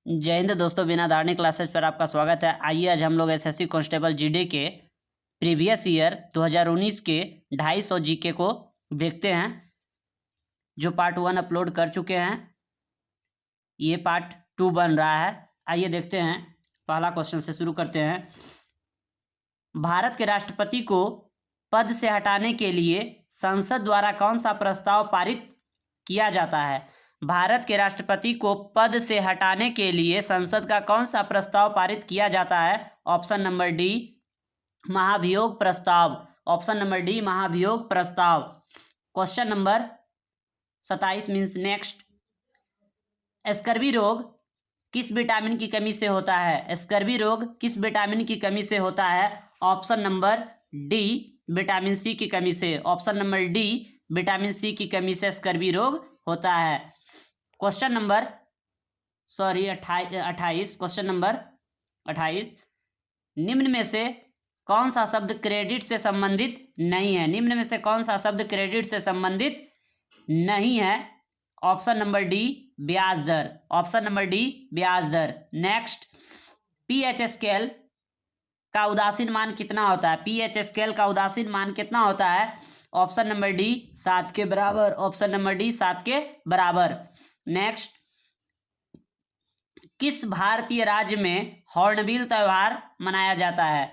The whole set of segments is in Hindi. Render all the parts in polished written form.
जय हिंद दोस्तों, बिना धारणी क्लासेस पर आपका स्वागत है। आइए आज हम लोग एसएससी कांस्टेबल जीडी के प्रीवियस ईयर 2019 के 250 जीके को देखते हैं, जो पार्ट 1 अपलोड कर चुके हैं। ये पार्ट 2 बन रहा है। आइए देखते हैं। पहला क्वेश्चन से शुरू करते हैं। भारत के राष्ट्रपति को पद से हटाने के लिए संसद द्वारा कौन सा प्रस्ताव पारित किया जाता है? भारत के राष्ट्रपति को पद से हटाने के लिए संसद का कौन सा प्रस्ताव पारित किया जाता है? ऑप्शन नंबर डी, महाभियोग प्रस्ताव। ऑप्शन नंबर डी, महाभियोग प्रस्ताव। Question number 27 means next. Scurvy रोग किस विटामिन की कमी से होता है? स्कर्वी रोग किस विटामिन की कमी से होता है? Option number D, vitamin C की कमी से। Option number D, vitamin C की कमी से स्कर्वी रोग होता है। क्वेश्चन नंबर 28, क्वेश्चन नंबर 28, निम्न में से कौन सा शब्द क्रेडिट से संबंधित नहीं है? निम्न में से कौन सा शब्द क्रेडिट से संबंधित नहीं है? ऑप्शन नंबर डी, ब्याज दर। ऑप्शन नंबर डी, ब्याज दर। नेक्स्ट, पीएच स्केल का उदासीन मान कितना होता है? पीएच स्केल का उदासीन मान कितना होता है? ऑप्शन नंबर डी, 7 के बराबर। ऑप्शन नंबर डी, 7 के बराबर। नेक्स्ट, किस भारतीय राज्य में हॉर्नबिल त्योहार मनाया जाता है?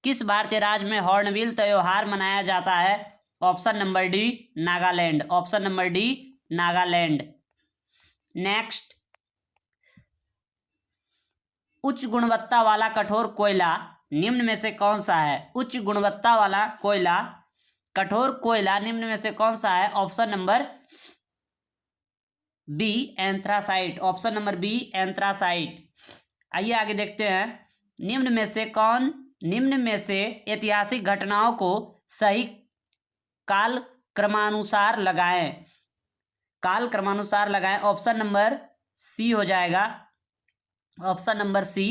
किस भारतीय राज्य में हॉर्नबिल त्योहार मनाया जाता है? Option number D, Nagaland. Option number D, Nagaland. Next, उच्च गुणवत्ता वाला कठोर कोयला निम्न में से कौन सा है? उच्च गुणवत्ता वाला कोयला, कठोर कोयला निम्न में से कौन सा है? Option number B, anthracite. Option number B, anthracite. आइए आगे देखते हैं। निम्न में से ऐतिहासिक घटनाओं को सही काल क्रमानुसार लगाएं। काल क्रमानुसार लगाएं। ऑप्शन नंबर सी हो जाएगा। ऑप्शन नंबर सी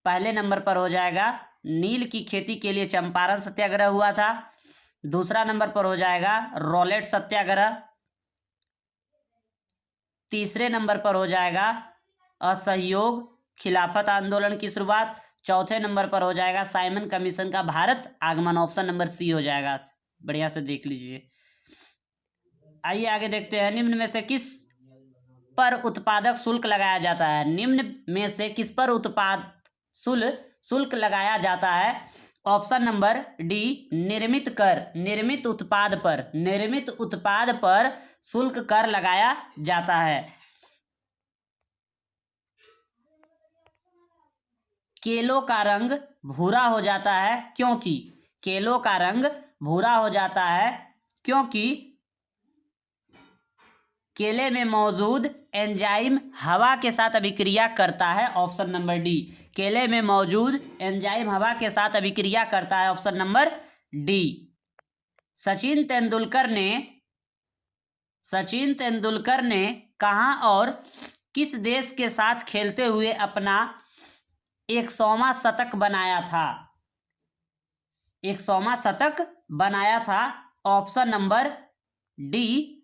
पहले नंबर पर हो जाएगा। नील की खेती के लिए चंपारण सत्याग्रह हुआ था। दूसरा नंबर पर हो जाएगा रॉलेट सत्याग्रह। तीसरे नंबर पर हो जाएगा असहयोग खिलाफत आंदोलन की शुरुआत। चौथे नंबर पर हो जाएगा साइमन कमीशन का भारत आगमन। ऑप्शन नंबर सी हो जाएगा। बढ़िया से देख लीजिए। आइए आगे देखते हैं। निम्न में से किस पर उत्पादक शुल्क लगाया जाता है? निम्न में से किस पर उत्पाद शुल्क लगाया जाता है? ऑप्शन नंबर डी, निर्मित कर। निर्मित उत्पाद पर, निर्मित उत्पाद पर शुल्क कर लगाया जाता है। केलों का रंग भूरा हो जाता है क्योंकि? केलों का रंग भूरा हो जाता है क्योंकि केले में मौजूद एंजाइम हवा के साथ अभिक्रिया करता है। ऑप्शन नंबर डी, केले में मौजूद एंजाइम हवा के साथ अभिक्रिया करता है। Option number D. Sachin Tendulkar ने कहां और किस देश के साथ खेलते हुए अपना 100वां शतक बनाया था? 100वां शतक बनाया था। ऑप्शन नंबर डी,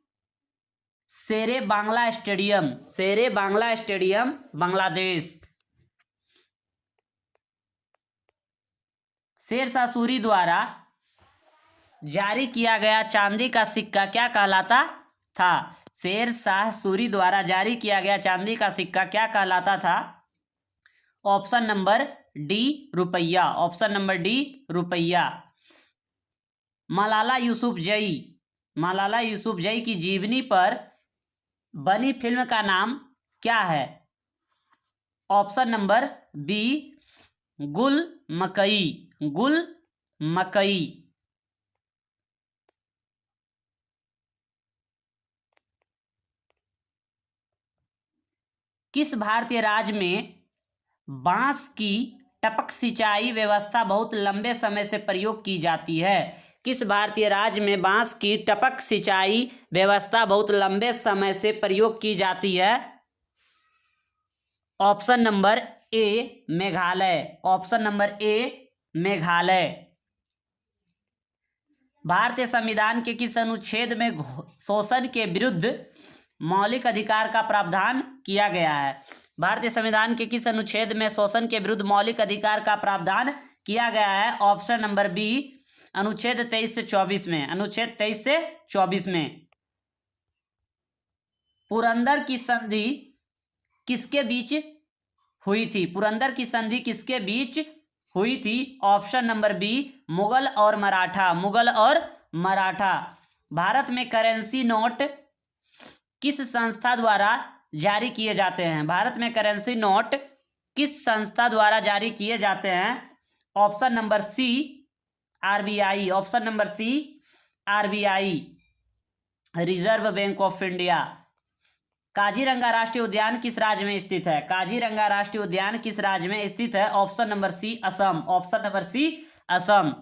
शेरे बांग्ला स्टेडियम। शेरे बांग्ला स्टेडियम, बांग्लादेश। शेरशाह सूरी द्वारा जारी किया गया चांदी का सिक्का क्या कहलाता था? शेरशाह सूरी द्वारा जारी किया गया चांदी का सिक्का क्या कहलाता था? ऑप्शन नंबर डी, रुपया। ऑप्शन नंबर डी, रुपया। मलाला यूसुफजई की जीवनी पर बनी फिल्म का नाम क्या है? ऑप्शन नंबर बी, गुल मकई। गुल मकई। किस भारतीय राज्य में बांस की टपक सिंचाई व्यवस्था बहुत लंबे समय से प्रयोग की जाती है? किस भारतीय राज्य में बांस की टपक सिंचाई व्यवस्था बहुत लंबे समय से प्रयोग की जाती है? ऑप्शन नंबर ए, मेघालय। ऑप्शन नंबर ए, मेघालय। भारतीय संविधान के किस अनुच्छेद में शोषण के विरुद्ध मौलिक अधिकार का प्रावधान किया गया है? भारतीय संविधान के किस अनुच्छेद में शोषण के विरुद्ध मौलिक अधिकार का प्रावधान किया गया है? ऑप्शन नंबर बी, अनुच्छेद 23 से 24 में। अनुच्छेद 23 से 24 में। पुरंदर की संधि किसके बीच हुई थी? पुरंदर की संधि किसके बीच हुई थी? ऑप्शन नंबर बी, मुगल और मराठा। मुगल और मराठा। भारत में करेंसी नोट किस संस्था द्वारा जारी किए जाते हैं? भारत में करेंसी नोट किस संस्था द्वारा जारी किए जाते हैं? Option number C, RBI. Option number C, RBI, reserve bank of India. Kaziranga राष्ट्रीय उद्यान किस राज्य में स्थित है? काजीरंगा राष्ट्रीय उद्यान किस राज्य में स्थित है? Option number C, Assam. Option number C, Assam.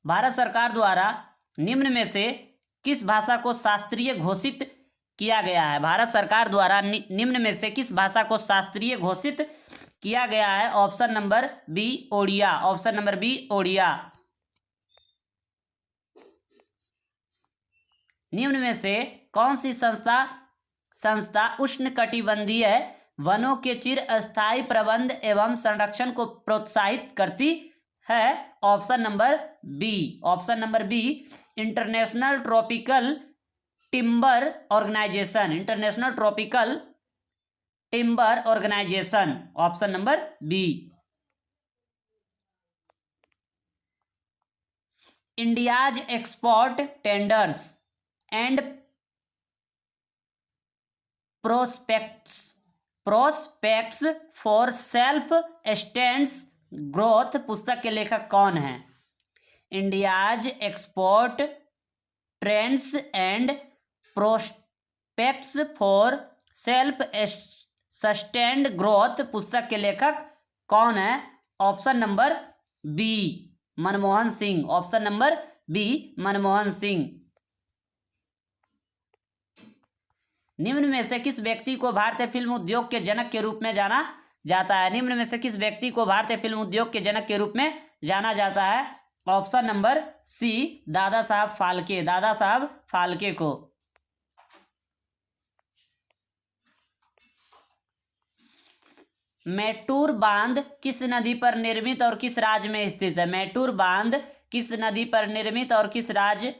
Bharat सरकार द्वारा निम्न में से किस भाषा को शास्त्रीय घोषित किया गया है? भारत सरकार द्वारा निम्न में से किस भाषा को शास्त्रीय घोषित किया गया है? Option number B, Odia. Option number B, Odia. निम्न में से कौन सी संस्था उष्णकटिबंधीय वनों के चिरस्थायी प्रबंध एवं संरक्षण को प्रोत्साहित करती है? Option number B. Option number B, international tropical timber organisation. International tropical timber organisation. Option number B. India's export tenders and prospects for self sustained growth पुस्तक के लेखक कौन हैं? India's export trends and prospects for self sustained growth पुस्तक के लेखक कौन है? Option number B, Manmohan Singh. Option number B, Manmohan Singh. निम्न में से किस व्यक्ति को भारतीय फिल्म उद्योग के जनक के रूप में जाना जाता है? निम्न में से किस व्यक्ति को भारतीय फिल्म उद्योग के जनक के रूप में जाना जाता है? ऑप्शन नंबर सी, दादा साहब फाल्के। दादा साहब फाल्के को। मैटूर बांध किस नदी पर निर्मित और किस राज्य में स्थित है? मैटूर बांध किस नदी पर निर्मित और किस राज्य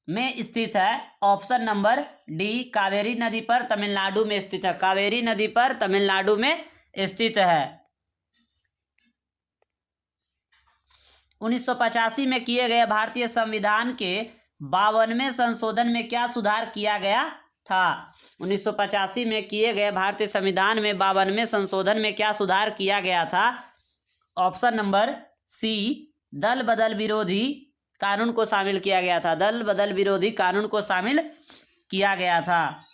में स्थित है? ऑप्शन नंबर डी, कावेरी नदी पर तमिलनाडु में स्थित है। कावेरी नदी पर तमिलनाडु में स्थित है। 1985 में किए गए भारतीय संविधान के 52वें संशोधन में क्या सुधार किया गया था? 1985 में किए गए भारतीय संविधान में 52वें संशोधन में क्या सुधार किया गया था? ऑप्शन नंबर सी, दल बदल विरोधी कानून को शामिल किया गया था। दल बदल विरोधी कानून को शामिल किया गया था।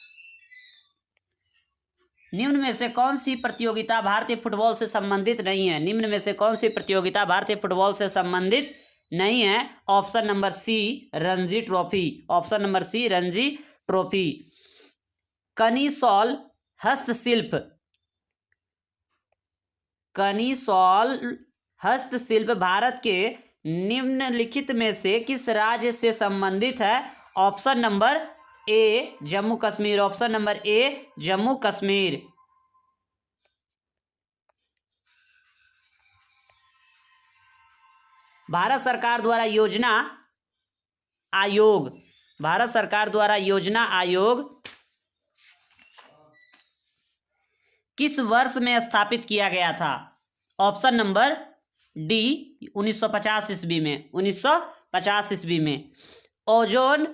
निम्न में से कौन सी प्रतियोगिता भारतीय फुटबॉल से संबंधित नहीं है? निम्न में से कौन सी प्रतियोगिता भारतीय फुटबॉल से संबंधित नहीं है? Option number C, Ranji trophy. Option number C, Ranji trophy. कनीसौल हस्तशिल्प। कनीसौल हस्तशिल्प भारत के निम्नलिखित में से किस राज्य से संबंधित है? ऑप्शन नंबर ए, जम्मू कश्मीर। ऑप्शन नंबर ए, जम्मू कश्मीर। भारत सरकार द्वारा योजना आयोग। भारत सरकार द्वारा योजना आयोग किस वर्ष में स्थापित किया गया था? ऑप्शन नंबर डी, 1950 ईस्वी में। 1950 ईस्वी में। ओजोन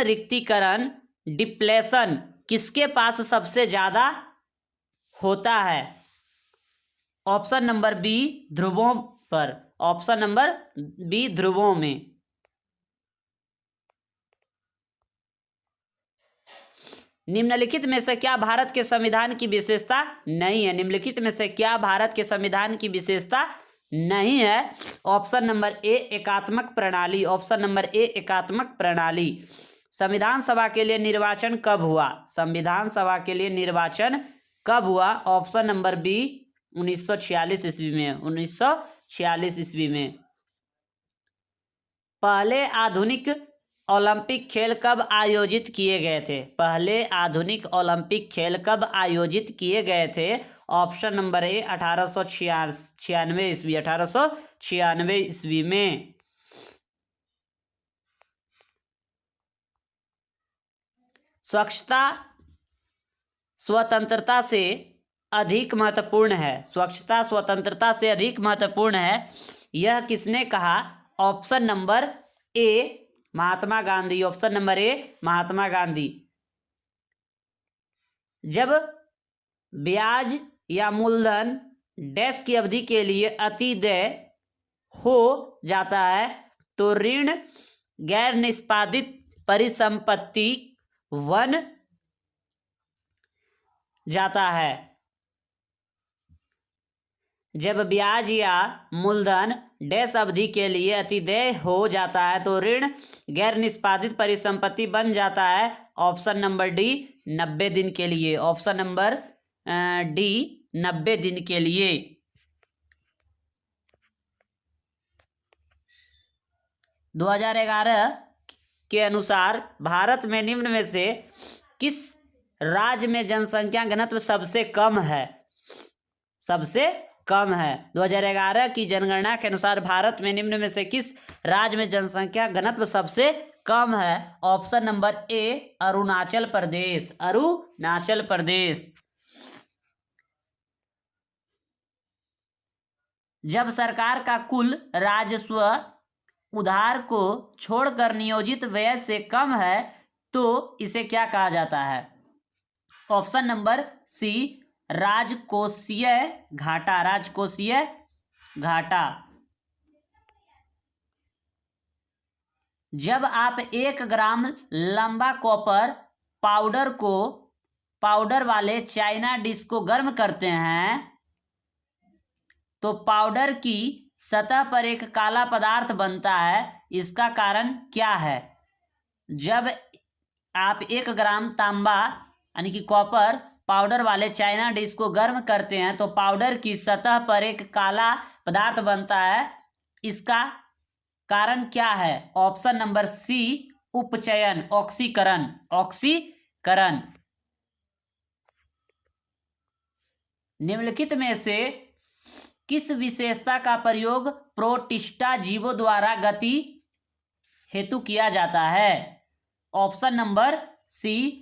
रिक्तीकरण डिप्लेशन किसके पास सबसे ज्यादा होता है? ऑप्शन नंबर बी, ध्रुवों पर। ऑप्शन नंबर बी, ध्रुवों में। निम्नलिखित में से क्या भारत के संविधान की विशेषता नहीं है? निम्नलिखित में से क्या भारत के संविधान की विशेषता नहीं है? ऑप्शन नंबर ए, एकात्मक प्रणाली। ऑप्शन नंबर ए, एकात्मक प्रणाली। संविधान सभा के लिए निर्वाचन कब हुआ? संविधान सभा के लिए निर्वाचन कब हुआ? ऑप्शन नंबर बी, 1946 ईस्वी में। 1946 ईस्वी में। पहले आधुनिक ओलंपिक खेल कब आयोजित किए गए थे? पहले आधुनिक ओलंपिक खेल कब आयोजित किए गए थे? ऑप्शन नंबर ए 1896 ईस्वी, 1896 ईस्वी में। स्वच्छता स्वतंत्रता से अधिक महत्वपूर्ण है। स्वच्छता स्वतंत्रता से अधिक महत्वपूर्ण है, यह किसने कहा? Option number A Mahatma Gandhi. Option number A Mahatma Gandhi. जब ब्याज या मूलधन डैश की अवधि के लिए अतिदेय हो जाता है तो ऋण गैर निष्पादित परिसंपत्ति बन जाता है। जब ब्याज या मूलधन डैश अवधि के लिए अतिदेय हो जाता है तो ऋण गैर निष्पादित परिसंपत्ति बन जाता है। ऑप्शन नंबर डी 90 दिन के लिए। ऑप्शन नंबर डी 90 दिन के लिए। 2011 के अनुसार भारत में निम्न में से किस राज्य में जनसंख्या घनत्व सबसे कम है? सबसे कम है। 2011 की जनगणना के अनुसार भारत में निम्न में से किस राज्य में जनसंख्या घनत्व सबसे कम है? ऑप्शन नंबर ए अरुणाचल प्रदेश। अरुणाचल प्रदेश। जब सरकार का कुल राजस्व उधार को छोड़कर नियोजित व्यय से कम है तो इसे क्या कहा जाता है? ऑप्शन नंबर सी राजकोषीय घाटा। राजकोषीय घाटा। जब आप 1 ग्राम लंबा कॉपर पाउडर को पाउडर वाले चाइना डिश को गर्म करते हैं तो पाउडर की सतह पर एक काला पदार्थ बनता है, इसका कारण क्या है? जब आप 1 ग्राम तांबा यानी कि कॉपर पाउडर वाले चाइना डिश को गर्म करते हैं तो पाउडर की सतह पर एक काला पदार्थ बनता है, इसका कारण क्या है? ऑप्शन नंबर सी उपचयन, ऑक्सीकरण। ऑक्सीकरण। निम्नलिखित में से किस विशेषता का प्रयोग प्रोटिस्टा जीवों द्वारा गति हेतु किया जाता है? Option number C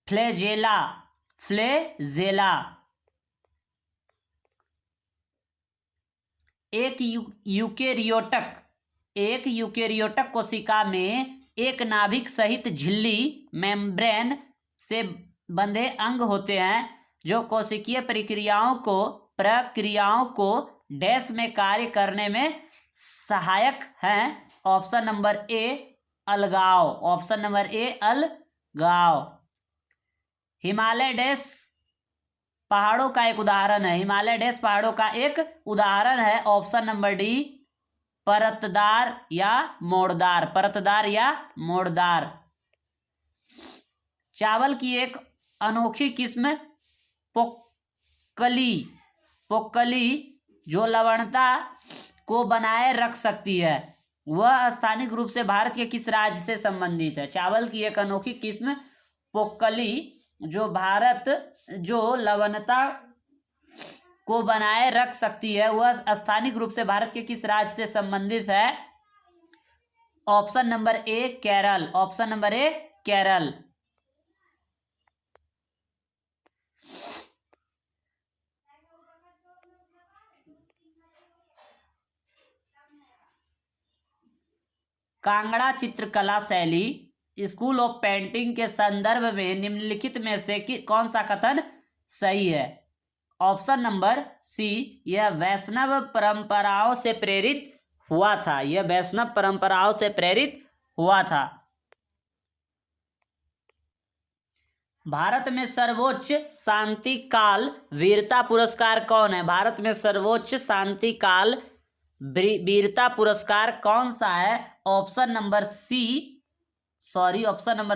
flagella. Flagella. एक यूकेरियोटक कोशिका में एक नाभिक सहित झिल्ली मेम्ब्रेन से बंधे अंग होते हैं जो कोशिकीय प्रक्रियाओं को डैश में कार्य करने में सहायक हैं। ऑप्शन नंबर ए अलगाव। ऑप्शन नंबर ए अलगाव। हिमालय डैश पहाड़ों का एक उदाहरण है। हिमालय डैश पहाड़ों का एक उदाहरण है। ऑप्शन नंबर डी परतदार या मोड़दार। परतदार या मोड़दार। चावल की एक अनोखी किस्म पोक्कली जो लवणता को बनाए रख सकती है, वह स्थानिक रूप से भारत के किस राज्य से संबंधित है? चावल की एक अनोखी किस्म पोक्कली जो लवणता को बनाए रख सकती है, वह स्थानिक रूप से भारत के किस राज्य से संबंधित है? ऑप्शन नंबर ए केरल। ऑप्शन नंबर ए केरल। कांगड़ा चित्रकला शैली स्कूल ऑफ पेंटिंग के संदर्भ में निम्नलिखित में से कौन सा कथन सही है? ऑप्शन नंबर सी यह वैष्णव परंपराओं से प्रेरित हुआ था। यह वैष्णव परंपराओं से प्रेरित हुआ था। भारत में सर्वोच्च शांति काल वीरता पुरस्कार कौन है? भारत में सर्वोच्च शांति काल वीरता पुरस्कार कौन सा है? ऑप्शन नंबर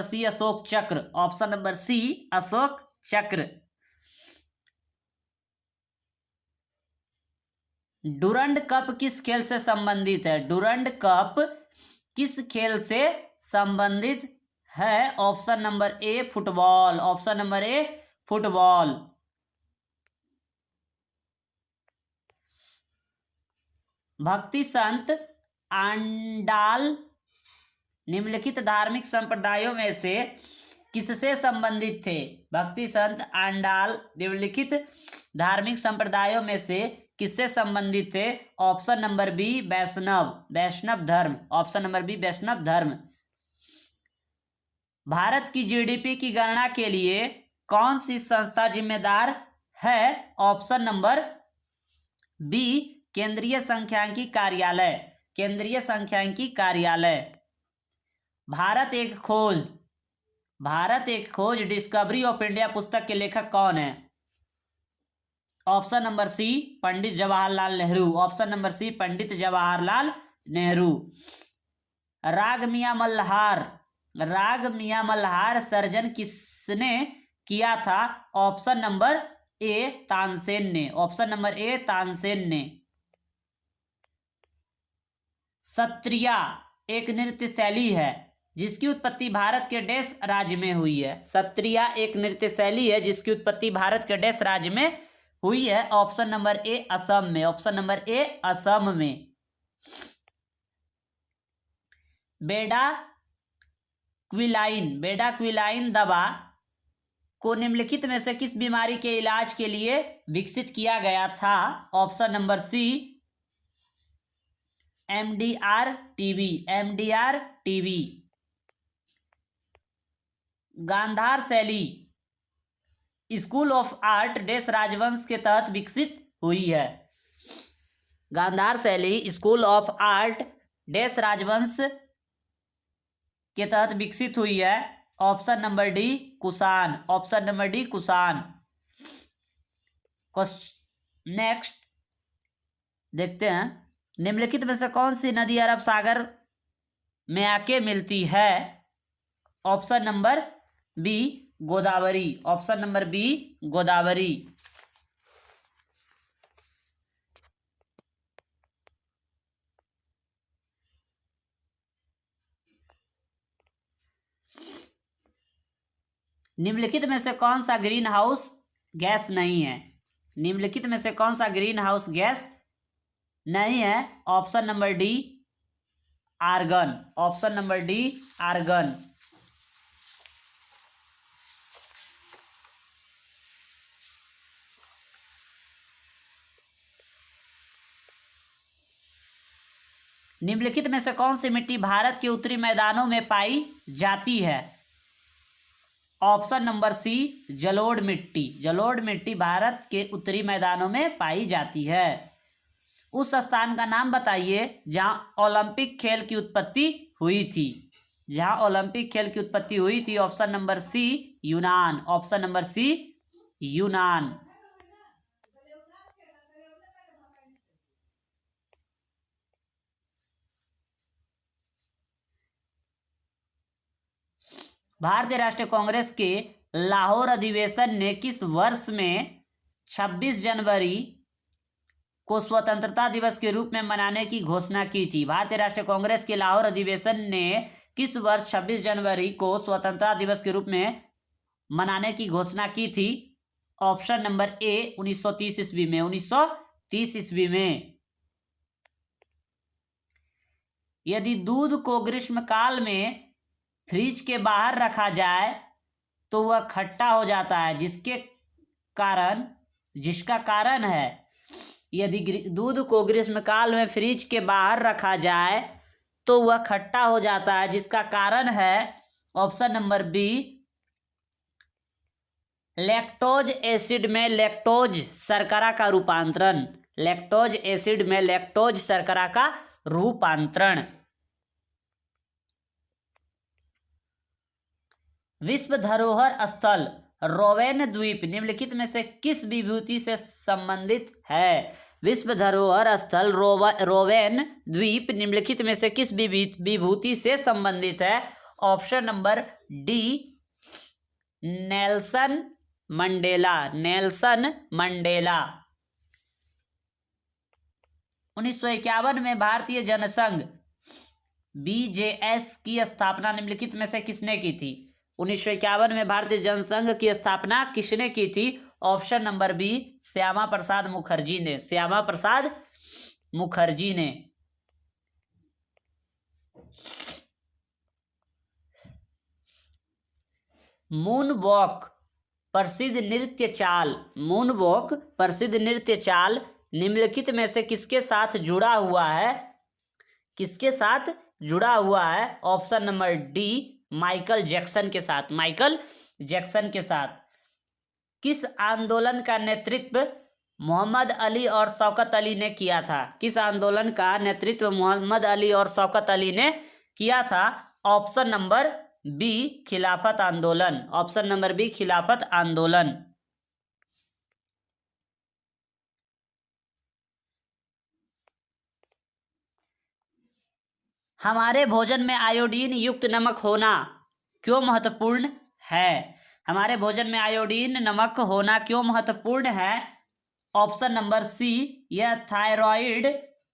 सी अशोक चक्र। ऑप्शन नंबर सी अशोक चक्र। डुरंड कप किस खेल से संबंधित है? डुरंड कप किस खेल से संबंधित है? ऑप्शन नंबर ए फुटबॉल। ऑप्शन नंबर ए फुटबॉल। भक्ति संत आंडाल निम्नलिखित धार्मिक संप्रदायों में से किससे संबंधित थे? भक्ति संत आंडाल निम्नलिखित धार्मिक संप्रदायों में से किससे संबंधित थे? ऑप्शन नंबर बी वैष्णव। वैष्णव धर्म। ऑप्शन नंबर बी वैष्णव धर्म। भारत की जीडीपी की गणना के लिए कौन सी संस्था जिम्मेदार है? ऑप्शन नंबर बी केंद्रीय सांख्यिकी कार्यालय। केंद्रीय सांख्यिकी कार्यालय। भारत एक खोज डिस्कवरी ऑफ इंडिया पुस्तक के लेखक कौन है? Option number C Pandit Jawaharlal Nehru. Option number C Pandit Jawaharlal Nehru. Raag Miyan Malhar surgeon किसने किया था? ऑप्शन नंबर ए तानसेन ने। ऑप्शन नंबर ए तानसेन ने। सत्रिया एक नृत्य शैली है जिसकी उत्पत्ति भारत के डैश राज्य में हुई है? सत्रिया एक नृत्य शैली है जिसकी उत्पत्ति भारत के डैश राज्य में हुई है? ऑप्शन नंबर ए असम में। ऑप्शन नंबर ए असम में। बेडा क्विलाइन दवा को निम्नलिखित में से किस बीमारी के इलाज के लिए विकसित किया गया था? Option number C MDR TB. Gandhara शैली स्कूल ऑफ आर्ट डैश राजवंश के तहत विकसित हुई है? गांधार शैली स्कूल ऑफ आर्ट डैश राजवंश के तहत विकसित हुई है? Option number D Kushan. Option number D Kushan. Next देखते हैं, निम्नलिखित में से कौन सी नदी अरब सागर में आके मिलती है? Option number B Godavari. Option number B Godavari. निम्नलिखित में से कौन सा ग्रीन हाउस गैस नहीं है? निम्नलिखित में से कौन सा ग्रीन हाउस गैस नहीं है? Option number D argon. Option number D argon. निम्नलिखित में से कौन सी मिट्टी भारत के उत्तरी मैदानों में पाई जाती है? ऑप्शन नंबर सी जलोढ़ मिट्टी। जलोढ़ मिट्टी भारत के उत्तरी मैदानों में पाई जाती है। उस स्थान का नाम बताइए जहां ओलंपिक खेल की उत्पत्ति हुई थी। जहां ओलंपिक खेल की उत्पत्ति हुई थी? ऑप्शन नंबर सी यूनान। ऑप्शन नंबर सी यूनान। भारतीय राष्ट्रीय कांग्रेस के लाहौर अधिवेशन ने किस वर्ष में 26 जनवरी को स्वतंत्रता दिवस के रूप में मनाने की घोषणा की थी? भारतीय राष्ट्रीय कांग्रेस के लाहौर अधिवेशन ने किस वर्ष 26 जनवरी को स्वतंत्रता दिवस के रूप में मनाने की घोषणा की थी? ऑप्शन नंबर ए 1930 ईस्वी में। 1930 ईस्वी में। यदि दूध को ग्रीष्मकाल में फ्रिज के बाहर रखा जाए तो वह खट्टा हो जाता है, जिसका कारण है, यदि दूध को ग्रीष्मकाल में फ्रिज के बाहर रखा जाए तो वह खट्टा हो जाता है, जिसका कारण है option number B lactose acid में लैक्टोज शर्करा का रूपांतरण। लैक्टोज एसिड में लैक्टोज शर्करा का रूपांतरण। विश्व धरोहर स्थल रोवेन द्वीप निम्नलिखित में से किस विभूति से संबंधित है? विश्व धरोहर स्थल रोवेन द्वीप निम्नलिखित में से किस विभूति से संबंधित है? Option number D Nelson Mandela. Nelson Mandela. 1951 में भारतीय जनसंघ BJS की स्थापना निम्नलिखित में से किसने की थी? 1951 में भारतीय जनसंघ की स्थापना किसने की थी? Option number B, Shyama Prasad Mukherjee ने। श्यामा प्रसाद मुखर्जी ने। मून वॉक प्रसिद्ध नृत्य चाल, मून वॉक प्रसिद्ध नृत्य चाल निम्नलिखित में से किसके साथ जुड़ा हुआ है? किसके साथ जुड़ा हुआ है? Option number D, Michael Jackson के साथ। माइकल जैक्सन के साथ। किस आंदोलन का नेतृत्व मोहम्मद अली और शौकत अली ने किया था? किस आंदोलन का नेतृत्व मोहम्मद अली और शौकत अली ने किया था? ऑप्शन नंबर बी, खिलाफत आंदोलन। ऑप्शन नंबर बी, खिलाफत आंदोलन। हमारे भोजन में आयोडीन युक्त नमक होना क्यों महत्वपूर्ण है? हमारे भोजन में आयोडीन नमक होना क्यों महत्वपूर्ण है? ऑप्शन नंबर सी, यह थायराइड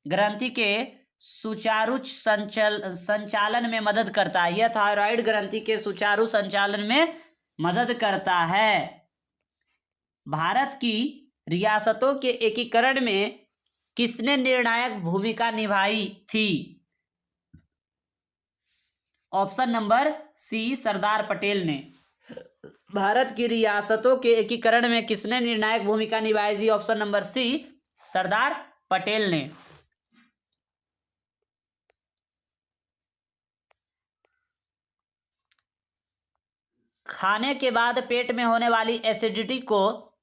ग्रंथि के सुचारू संचालन में मदद करता है। यह थायराइड ग्रंथि के सुचारू संचालन में मदद करता है। भारत की रियासतों के एकीकरण में किसने निर्णायक भूमिका निभाई थी? ऑप्शन नंबर सी, सरदार पटेल ने। भारत की रियासतों के एकीकरण में किसने निर्णायक भूमिका निभाई थी? ऑप्शन नंबर सी, सरदार पटेल ने। खाने के बाद पेट में होने एसिडिटी को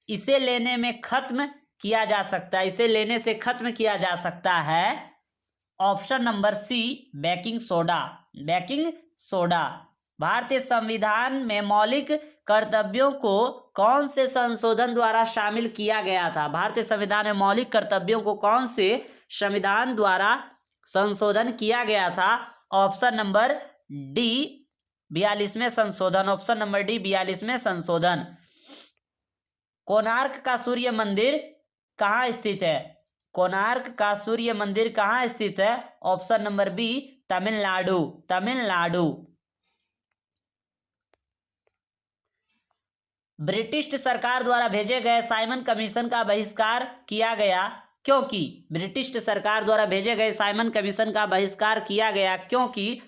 इसे लेने में खत्म किया जा सकता है, इसे लेने से खत्म किया जा सकता है। Option number C, baking soda. Baking soda. भारतीय संविधान में मौलिक कर्तव्यों को कौन से संशोधन द्वारा शामिल किया गया था? भारतीय संविधान में मौलिक कर्तव्यों को कौन से संविधान द्वारा संशोधन किया गया था? ऑप्शन नंबर डी, 42वें संशोधन। ऑप्शन नंबर डी, 42वें संशोधन। कोणार्क का सूर्य मंदिर कहाँ स्थित है? कोणार्क का सूर्य मंदिर कहाँ स्थित है? Option number B, Tamil Nadu. Tamil Nadu. British सरकार द्वारा भेजे गए साइमन कमीशन का बहिष्कार किया गया क्योंकि? ब्रिटिश सरकार द्वारा भेजे गए साइमन कमीशन का बहिष्कार किया गया क्योंकि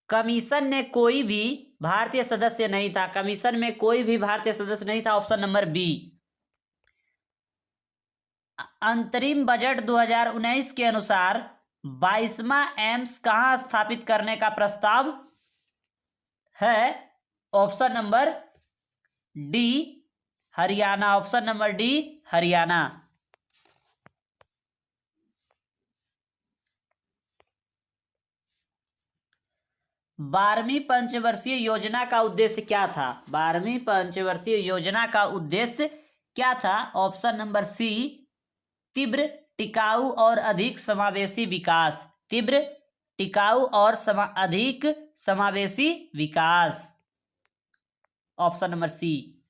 कमीशन ने कोई भी भारतीय सदस्य नहीं था। कमीशन में कोई भी भारतीय सदस्य नहीं था। Option number B. अंतरिम बजट 2019 के अनुसार 22वां एम्स कहां स्थापित करने का प्रस्ताव है? Option number D, Haryana. Option number D, Haryana. 12वीं पंचवर्षीय योजना का उद्देश्य क्या था? 12वीं पंचवर्षीय योजना का उद्देश्य क्या था? ऑप्शन नंबर सी, तीव्र, टिकाऊ और अधिक समावेशी विकास। तीव्र, टिकाऊ और अधिक समावेशी विकास। ऑप्शन नंबर सी।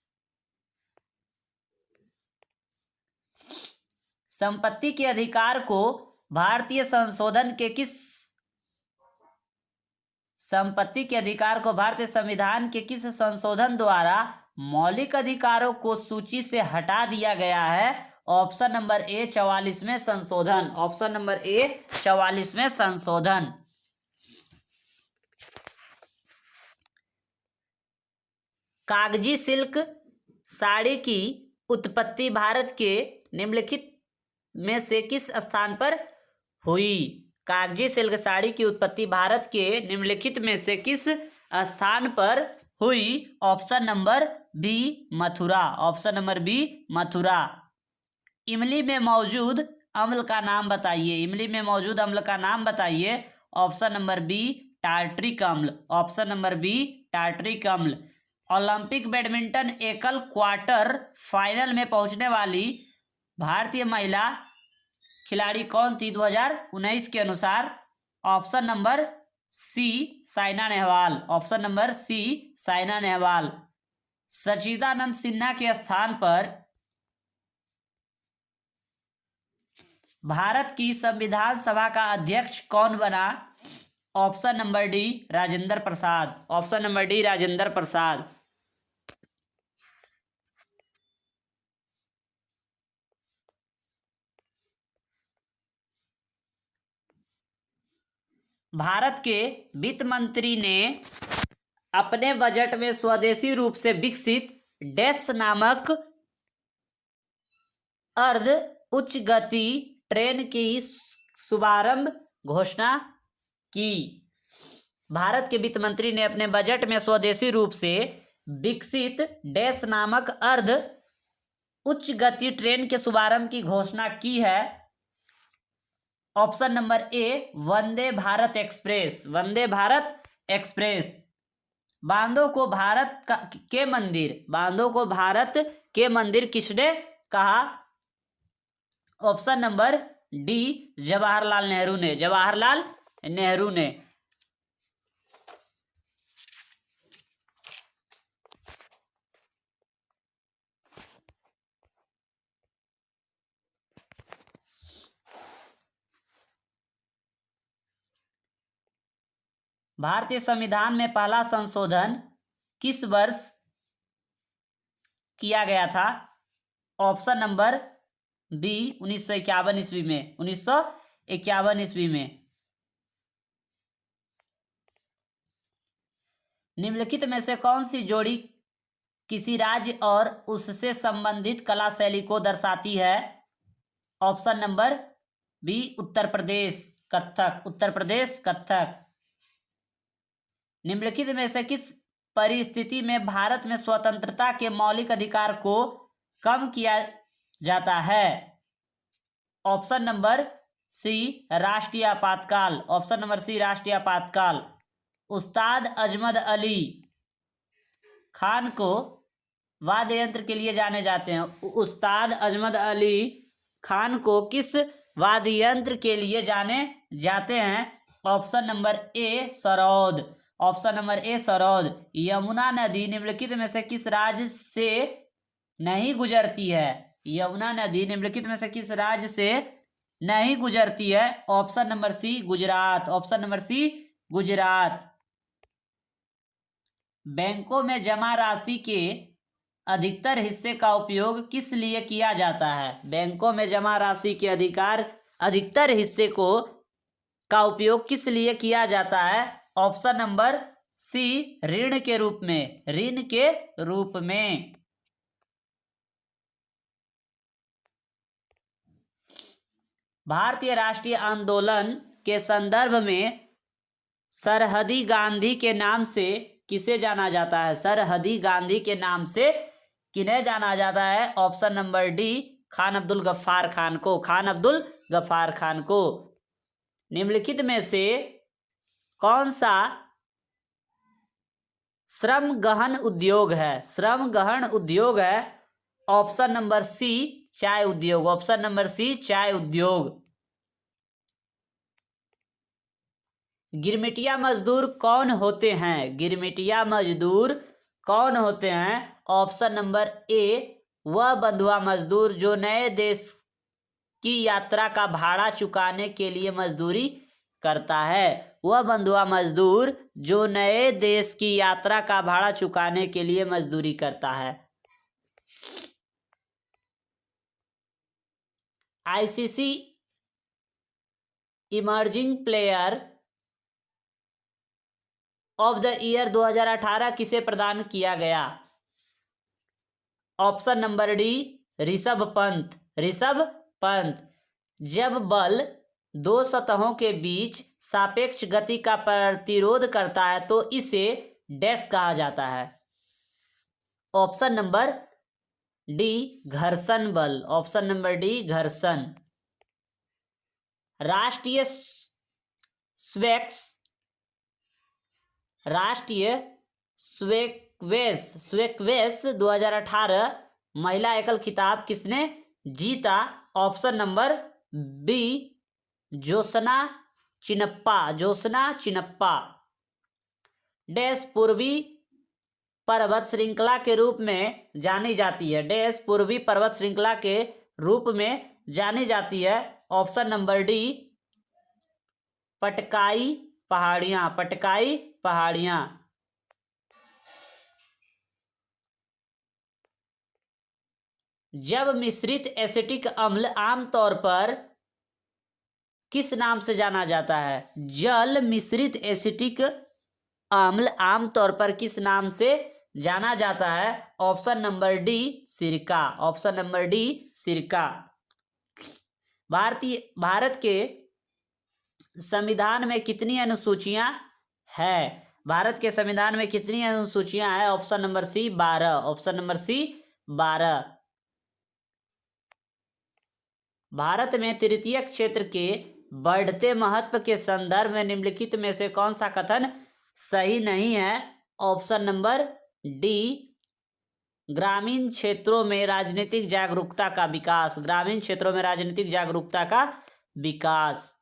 संपत्ति के अधिकार को भारतीय संविधान के किस संशोधन द्वारा मौलिक अधिकारों को सूची से हटा दिया गया है? ऑप्शन नंबर ए, 44वें संशोधन। ऑप्शन नंबर ए, 44वें संशोधन। कागजी सिल्क साड़ी की उत्पत्ति भारत के निम्नलिखित में से किस स्थान पर हुई? कागजी सिल्क साड़ी की उत्पत्ति भारत के निम्नलिखित में से किस स्थान पर हुई? Option number B, Mathura. Option number B, Mathura. इमली में मौजूद अम्ल का नाम बताइए। इमली में मौजूद अम्ल का नाम बताइए। ऑप्शन नंबर बी, टार्ट्रिक अम्ल। ऑप्शन नंबर बी, टार्ट्रिक अम्ल। ओलंपिक बैडमिंटन एकल क्वार्टर फाइनल में पहुंचने वाली भारतीय महिला खिलाड़ी कौन थी 2019 के अनुसार? Option number C, Saina Nehwal. Option number C, Saina Nehwal. Sachchidanand Sinha के स्थान पर भारत की संविधान सभा का अध्यक्ष कौन बना? Option number D Rajendra Prasad. Option number D Rajendra Prasad. Bharat के वित्त मंत्री ने अपने बजट में स्वदेशी रूप से विकसित डैश नामक अर्ध उच्च गति ट्रेन की शुभारंभ घोषणा की। भारत के वित्त मंत्री ने अपने बजट में स्वदेशी रूप से विकसित डैश नामक अर्ध उच्च गति ट्रेन के शुभारंभ की घोषणा की है। ऑप्शन नंबर ए वंदे भारत एक्सप्रेस। वंदे भारत एक्सप्रेस। बांदों को भारत के मंदिर किसने कहा? Option number D Jawaharlal Nehru ने। जवाहरलाल नेहरू ने। भारतीय संविधान में पहला संशोधन किस वर्ष किया गया था? ऑप्शन नंबर बी 1951 ईस्वी में। 1951 ईस्वी में। निम्नलिखित में से कौन सी जोड़ी किसी राज्य और उससे संबंधित कला शैली को दर्शाती है? Option number B Uttar Pradesh Kathak. Uttar Pradesh Kathak. निम्नलिखित में से किस परिस्थिति में भारत में स्वतंत्रता के मौलिक अधिकार को कम किया जाता है? ऑप्शन नंबर सी राष्ट्रीय आपातकाल। ऑप्शन नंबर सी राष्ट्रीय आपातकाल। उस्ताद अजमत अली खान को वाद्य यंत्र के लिए जाने जाते हैं। उस्ताद अजमत अली खान को किस वाद्य यंत्र के लिए जाने जाते हैं? ऑप्शन नंबर ए सरोद। ऑप्शन नंबर ए सरोद। यमुना नदी निम्नलिखित में से किस राज्य से नहीं गुजरती है? यमुना नदी निम्नलिखित में से किस राज्य से नहीं गुजरती है? Option number C Gujarat. Option number C Gujarat. बैंकों में जमा राशि के अधिकतर हिस्से का उपयोग किस लिए किया जाता है? बैंकों में जमा राशि के अधिकतर हिस्से का उपयोग किस लिए किया जाता है? ऑप्शन नंबर सी ऋण के रूप में। ऋण के रूप में। भारतीय राष्ट्रीय आंदोलन के संदर्भ में सरहदी गांधी के नाम से किसे जाना जाता है? सरहदी गांधी के नाम से किन्हें जाना जाता है? Option number D Khan Abdul Ghaffar Khan को। खान अब्दुल गफ्फार खान को। निम्नलिखित में से कौन सा श्रम गहन उद्योग है? श्रम गहन उद्योग है। ऑप्शन नंबर सी चाय उद्योग। ऑप्शन नंबर सी चाय उद्योग। गिरमिटिया मजदूर कौन होते हैं? गिरमिटिया मजदूर कौन होते हैं? ऑप्शन नंबर ए वह बंधुआ मजदूर जो नए देश की यात्रा का भाड़ा चुकाने के लिए मजदूरी करता है। वह बंधुआ मजदूर जो नए देश की यात्रा का भाड़ा चुकाने के लिए मजदूरी करता है। ICC emerging player of the year 2018 किसे प्रदान किया गया? Option number D Rishabh Pant. Rishabh Pant. जब बल दो सतहों के बीच सापेक्ष गति का प्रतिरोध करता है तो इसे डैश कहा जाता है। ऑप्शन नंबर डी घर्षण बल। ऑप्शन नंबर डी घर्षण। राष्ट्रीय स्क्वैश 2018 महिला एकल खिताब किसने जीता? Option number B Joshna Chinappa. Joshna Chinappa. Dash पूर्वी पर्वत श्रृंखला के रूप में जानी जाती है? डैश पूर्वी पर्वत श्रृंखला के रूप में जानी जाती है। ऑप्शन नंबर डी, पटकाई पहाड़ियां, पटकाई पहाड़ियां। जब मिश्रित एसिटिक अम्ल आमतौर पर किस नाम से जाना जाता है? जल मिश्रित एसिटिक अम्ल आमतौर पर किस नाम से जाना जाता है? ऑप्शन नंबर डी, सिरका। ऑप्शन नंबर डी, सिरका। भारत के संविधान में कितनी अनुसूचियां है? भारत के संविधान में कितनी अनुसूचियां हैं? Option number C, 12। Option number C, 12। Bharat में तृतीय क्षेत्र के बढ़ते महत्व के संदर्भ में निम्नलिखित में से कौन सा कथन सही नहीं है? ऑप्शन नंबर डी, ग्रामीण क्षेत्रों में राजनीतिक जागरूकता का विकास। ग्रामीण क्षेत्रों में राजनीतिक जागरूकता का विकास।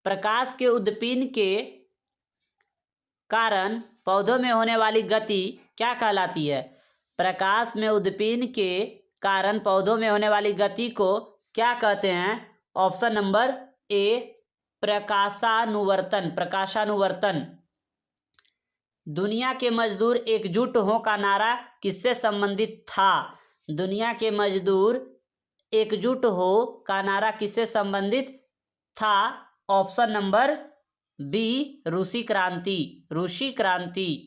प्रकाश के उद्दीपन के कारण पौधों में होने वाली गति क्या कहलाती है? प्रकाश में उद्दीपन के कारण पौधों में होने वाली गति को क्या कहते हैं? ऑप्शन नंबर ए, प्रकाशानुवर्तन। प्रकाशानुवर्तन। दुनिया के मजदूर एकजुट हो का नारा किससे संबंधित था? दुनिया के मजदूर एकजुट हो का नारा किससे संबंधित था? ऑप्शन नंबर बी, रूसी क्रांति। रूसी क्रांति।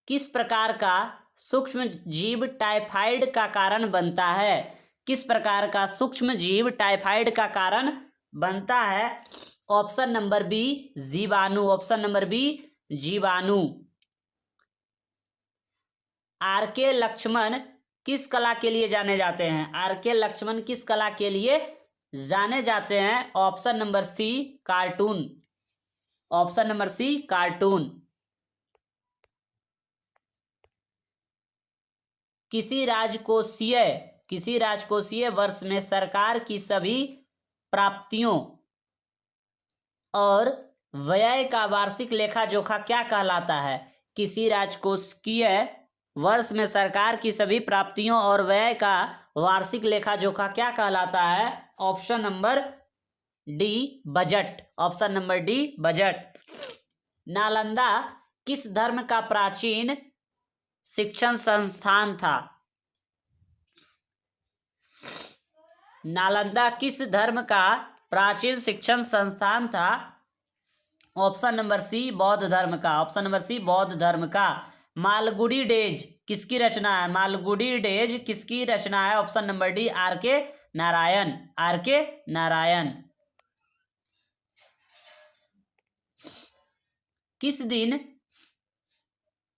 किस प्रकार का सूक्ष्म जीव टाइफाइड का कारण बनता है? किस प्रकार का सूक्ष्म जीव टाइफाइड का कारण बनता है? ऑप्शन नंबर बी, जीवाणु। ऑप्शन नंबर बी, जीवाणु। आर के लक्ष्मण किस कला के लिए जाने जाते हैं? आर के लक्ष्मण किस कला के लिए जाने जाते हैं? Option number C, cartoon. Option number C, cartoon. किसी राजकोषीय वर्ष में सरकार की सभी प्राप्तियों और व्यय का वार्षिक लेखा जोखा क्या कहलाता है? किसी राजकोषीय वर्ष में सरकार की सभी प्राप्तियों और व्यय का वार्षिक लेखा जोखा क्या कहलाता है? Option number D, budget. Option number D, budget. Nalanda किस धर्म का प्राचीन शिक्षण संस्थान था? नालंदा किस धर्म का प्राचीन शिक्षण संस्थान था? ऑप्शन नंबर सी, बौद्ध धर्म का। ऑप्शन नंबर सी, बौद्ध धर्म का। मालगुडी डेज किसकी रचना है? मालगुडी डेज किसकी रचना है? ऑप्शन नंबर डी, आर के नारायण। आर के नारायण। किस दिन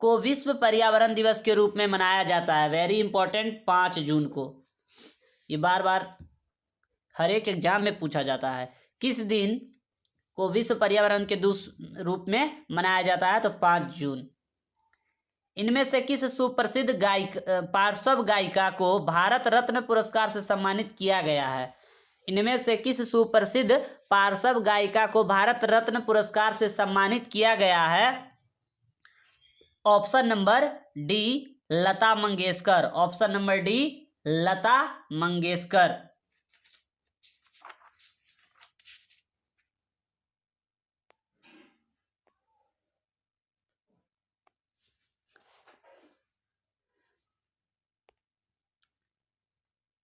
को विश्व पर्यावरण दिवस के रूप में मनाया जाता है? वेरी इंपॉर्टेंट, 5 जून को। ये बार बार हर एक एग्जाम में पूछा जाता है। किस दिन को विश्व पर्यावरण के रूप में मनाया जाता है? तो 5 जून। इनमें से किस सुप्रसिद्ध पार्श्व गायिका को भारत रत्न पुरस्कार से सम्मानित किया गया है? इनमें से किस सुप्रसिद्ध पार्श्व गायिका को भारत रत्न पुरस्कार से सम्मानित किया गया है? Option number D, Lata Mangeshkar. Option number D, Lata Mangeshkar.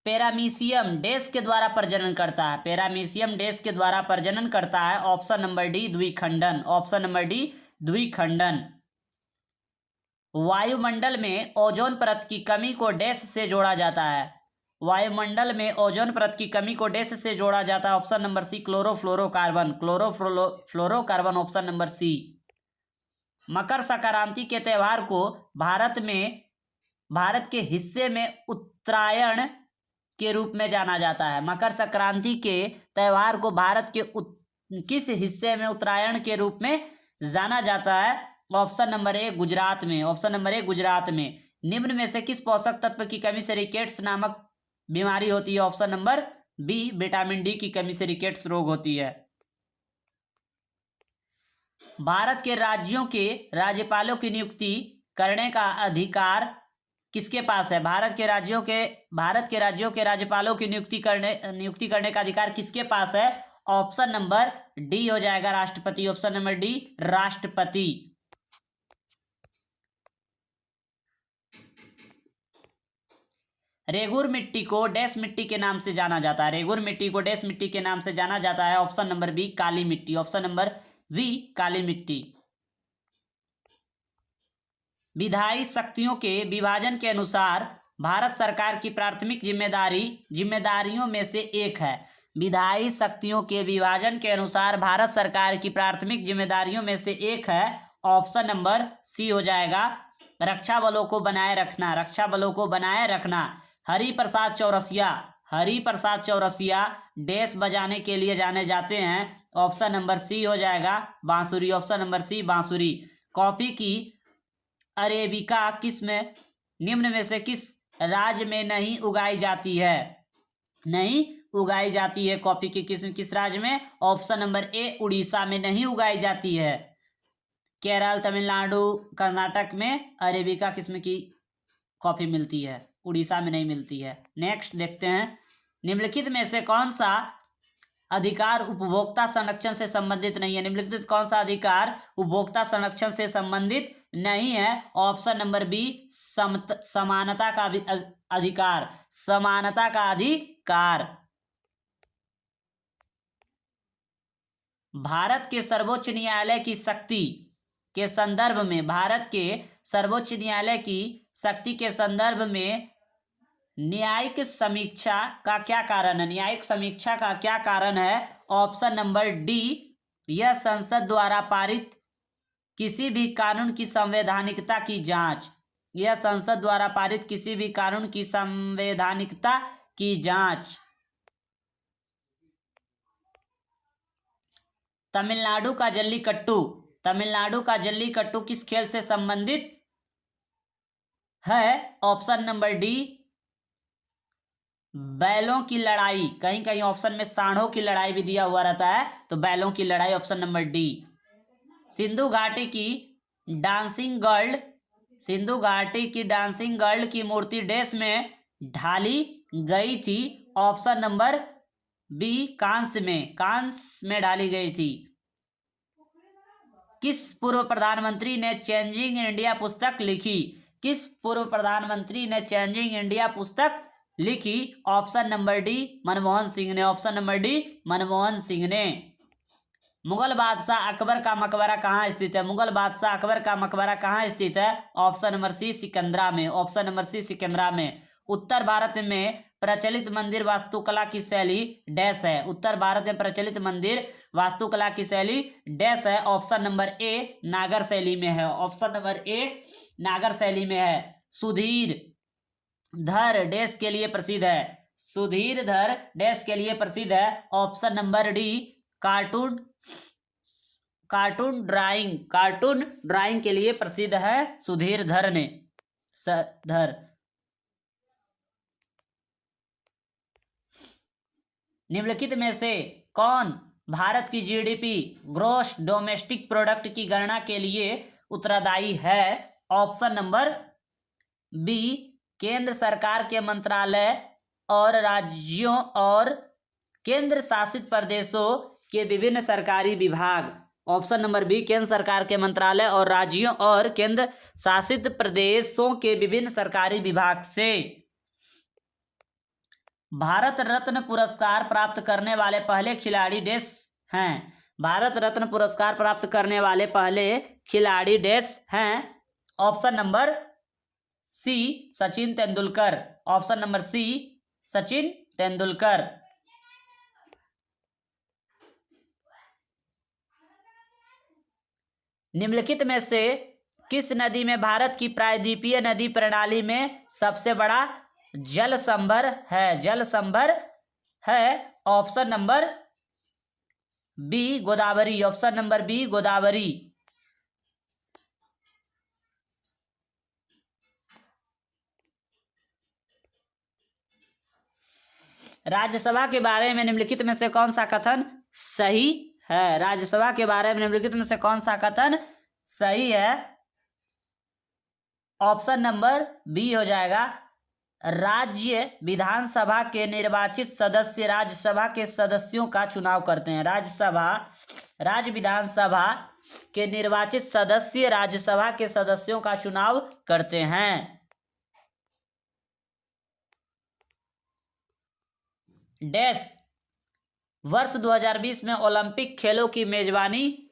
Paramecium dash के द्वारा प्रजनन करता है? पैरामीशियम डैश के द्वारा प्रजनन करता है? ऑप्शन नंबर डी, द्विखंडन। ऑप्शन नंबर डी, द्विखंडन। वायुमंडल में ओजोन परत की कमी को डैश से जोड़ा जाता है? वायुमंडल में ओजोन परत की कमी को डैश से जोड़ा जाता है? Option number C, chlorofluorocarbon. Chlorofluorocarbon. Option number C. Makar Sankranti के त्यौहार को भारत के हिस्से में उत्तरायण के रूप में जाना जाता है? मकर संक्रांति के त्यौहार को भारत के किस हिस्से में उत्तरायण के रूप में जाना जाता है? ऑप्शन नंबर ए गुजरात में। ऑप्शन नंबर ए गुजरात में। निम्न में से किस पोषक तत्व की कमी से रिकेट्स नामक बीमारी होती है? Option number B vitamin D की कमी से रिकेट्स रोग होती है। भारत के राज्यों के राज्यपालों की नियुक्ति करने का अधिकार किसके पास है? भारत के राज्यों के राज्यपालों की नियुक्ति करने का अधिकार किसके पास है? ऑप्शन नंबर डी हो जाएगा राष्ट्रपति। ऑप्शन नंबर डी राष्ट्रपति। रेगुर मिट्टी को डैश मिट्टी के नाम से जाना जाता है? रेगुर मिट्टी को डैश मिट्टी के नाम से जाना जाता है? ऑप्शन नंबर बी काली मिट्टी। ऑप्शन नंबर बी काली मिट्टी। विधायी शक्तियों के विभाजन के अनुसार भारत सरकार की प्राथमिक जिम्मेदारियों में से एक है। विधायी शक्तियों के विभाजन के अनुसार भारत सरकार की प्राथमिक जिम्मेदारियों में से एक है। ऑप्शन नंबर सी हो जाएगा रक्षा बलों को बनाए रखना। रक्षा बलों को बनाए रखना। हरिप्रसाद चौरसिया डैश बजाने के लिए जाने जाते हैं? ऑप्शन नंबर सी हो जाएगा बांसुरी। ऑप्शन नंबर सी बांसुरी। कॉफी की अरेबिका निम्न में से किस राज्य में नहीं उगाई जाती है? नहीं उगाई जाती है कॉफी की किस्म किस राज्य में? ऑप्शन नंबर ए उड़ीसा में नहीं उगाई जाती है। केरल, तमिलनाडु, कर्नाटक में अरेबिका किस्म की कॉफी मिलती है, उड़ीसा में नहीं मिलती है। नेक्स्ट देखते हैं, निम्नलिखित में से कौन सा अधिकार उपभोक्ता संरक्षण से संबंधित नहीं है? निम्नलिखित कौन सा अधिकार उपभोक्ता संरक्षण से संबंधित नहीं है? ऑप्शन नंबर बी समानता का अधिकार। समानता का अधिकार। भारत के सर्वोच्च न्यायालय की शक्ति के संदर्भ में न्यायिक समीक्षा का क्या कारण है? न्यायिक समीक्षा का क्या कारण है? ऑप्शन नंबर डी यह संसद द्वारा पारित किसी भी कानून की संवैधानिकता की जांच। यह संसद द्वारा पारित किसी भी कानून की संवैधानिकता की जांच। तमिलनाडु का जल्लीकट्टू किस खेल से संबंधित है? ऑप्शन नंबर डी बैलों की लड़ाई। कहीं कहीं ऑप्शन में सांडों की लड़ाई भी दिया हुआ रहता है, तो बैलों की लड़ाई ऑप्शन नंबर डी। सिंधु घाटी की डांसिंग गर्ल की मूर्ति डैश में ढाली गई थी? ऑप्शन नंबर बी कांस्य में डाली गई थी। किस पूर्व प्रधानमंत्री ने चेंजिंग इंडिया पुस्तक लिखी? किस पूर्व प्रधानमंत्री ने चेंजिंग इंडिया पुस्तक लिखी? Option number D Manmohan Singh ने। Option number D Manmohan Singh ने। मुगल बादशाह अकबर का मकबरा कहाँ स्थित है? मुगल बादशाह अकबर का मकबरा कहाँ स्थित है? ऑप्शन नंबर सी सिकंदरा में। ऑप्शन नंबर सी सिकंदरा में। उत्तर भारत में प्रचलित मंदिर वास्तुकला की शैली डैश है? उत्तर भारत में प्रचलित मंदिर वास्तुकला की शैली डैश है? ऑप्शन नंबर ए नागर शैली में है। ऑप्शन नंबर ए नागर शैली में है। सुधीर धर डैश के लिए प्रसिद्ध है? सुधीर धर डैश के लिए प्रसिद्ध है? Option number D cartoon drawing के लिए प्रसिद्ध है सुधीर धर ने। निम्नलिखित में से कौन भारत की जीडीपी ग्रॉस डोमेस्टिक प्रोडक्ट की गणना के लिए उत्तरदायी है? ऑप्शन नंबर बी केंद्र सरकार के मंत्रालय और राज्यों और केंद्र शासित प्रदेशों के विभिन्न सरकारी विभाग। ऑप्शन नंबर बी केंद्र सरकार के मंत्रालय और राज्यों और केंद्र शासित प्रदेशों के विभिन्न सरकारी विभाग से। भारत रत्न पुरस्कार प्राप्त करने वाले पहले खिलाड़ी डैश हैं? भारत रत्न पुरस्कार प्राप्त करने वाले पहले खिलाड़ी डैश हैं? Option number C Sachin Tendulkar. Option number C Sachin Tendulkar. निम्नलिखित में से किस नदी में भारत की प्रायद्वीपीय नदी प्रणाली में सबसे बड़ा जल संभर है? Option number B Godavari, option number B Godavari. Rajya Sabha के बारे में निम्नलिखित में से कौन सा कथन सही है? राज्यसभा के बारे में निम्नलिखित में से कौन सा कथन सही है? ऑप्शन नंबर बी हो जाएगा। राज्य विधानसभा के निर्वाचित सदस्य राज्यसभा के सदस्यों का चुनाव करते हैं। राज्य विधानसभा के निर्वाचित सदस्य राज्यसभा के सदस्यों का चुनाव करते हैं। डैश वर्ष 2020 में ओलंपिक खेलों की मेजबानी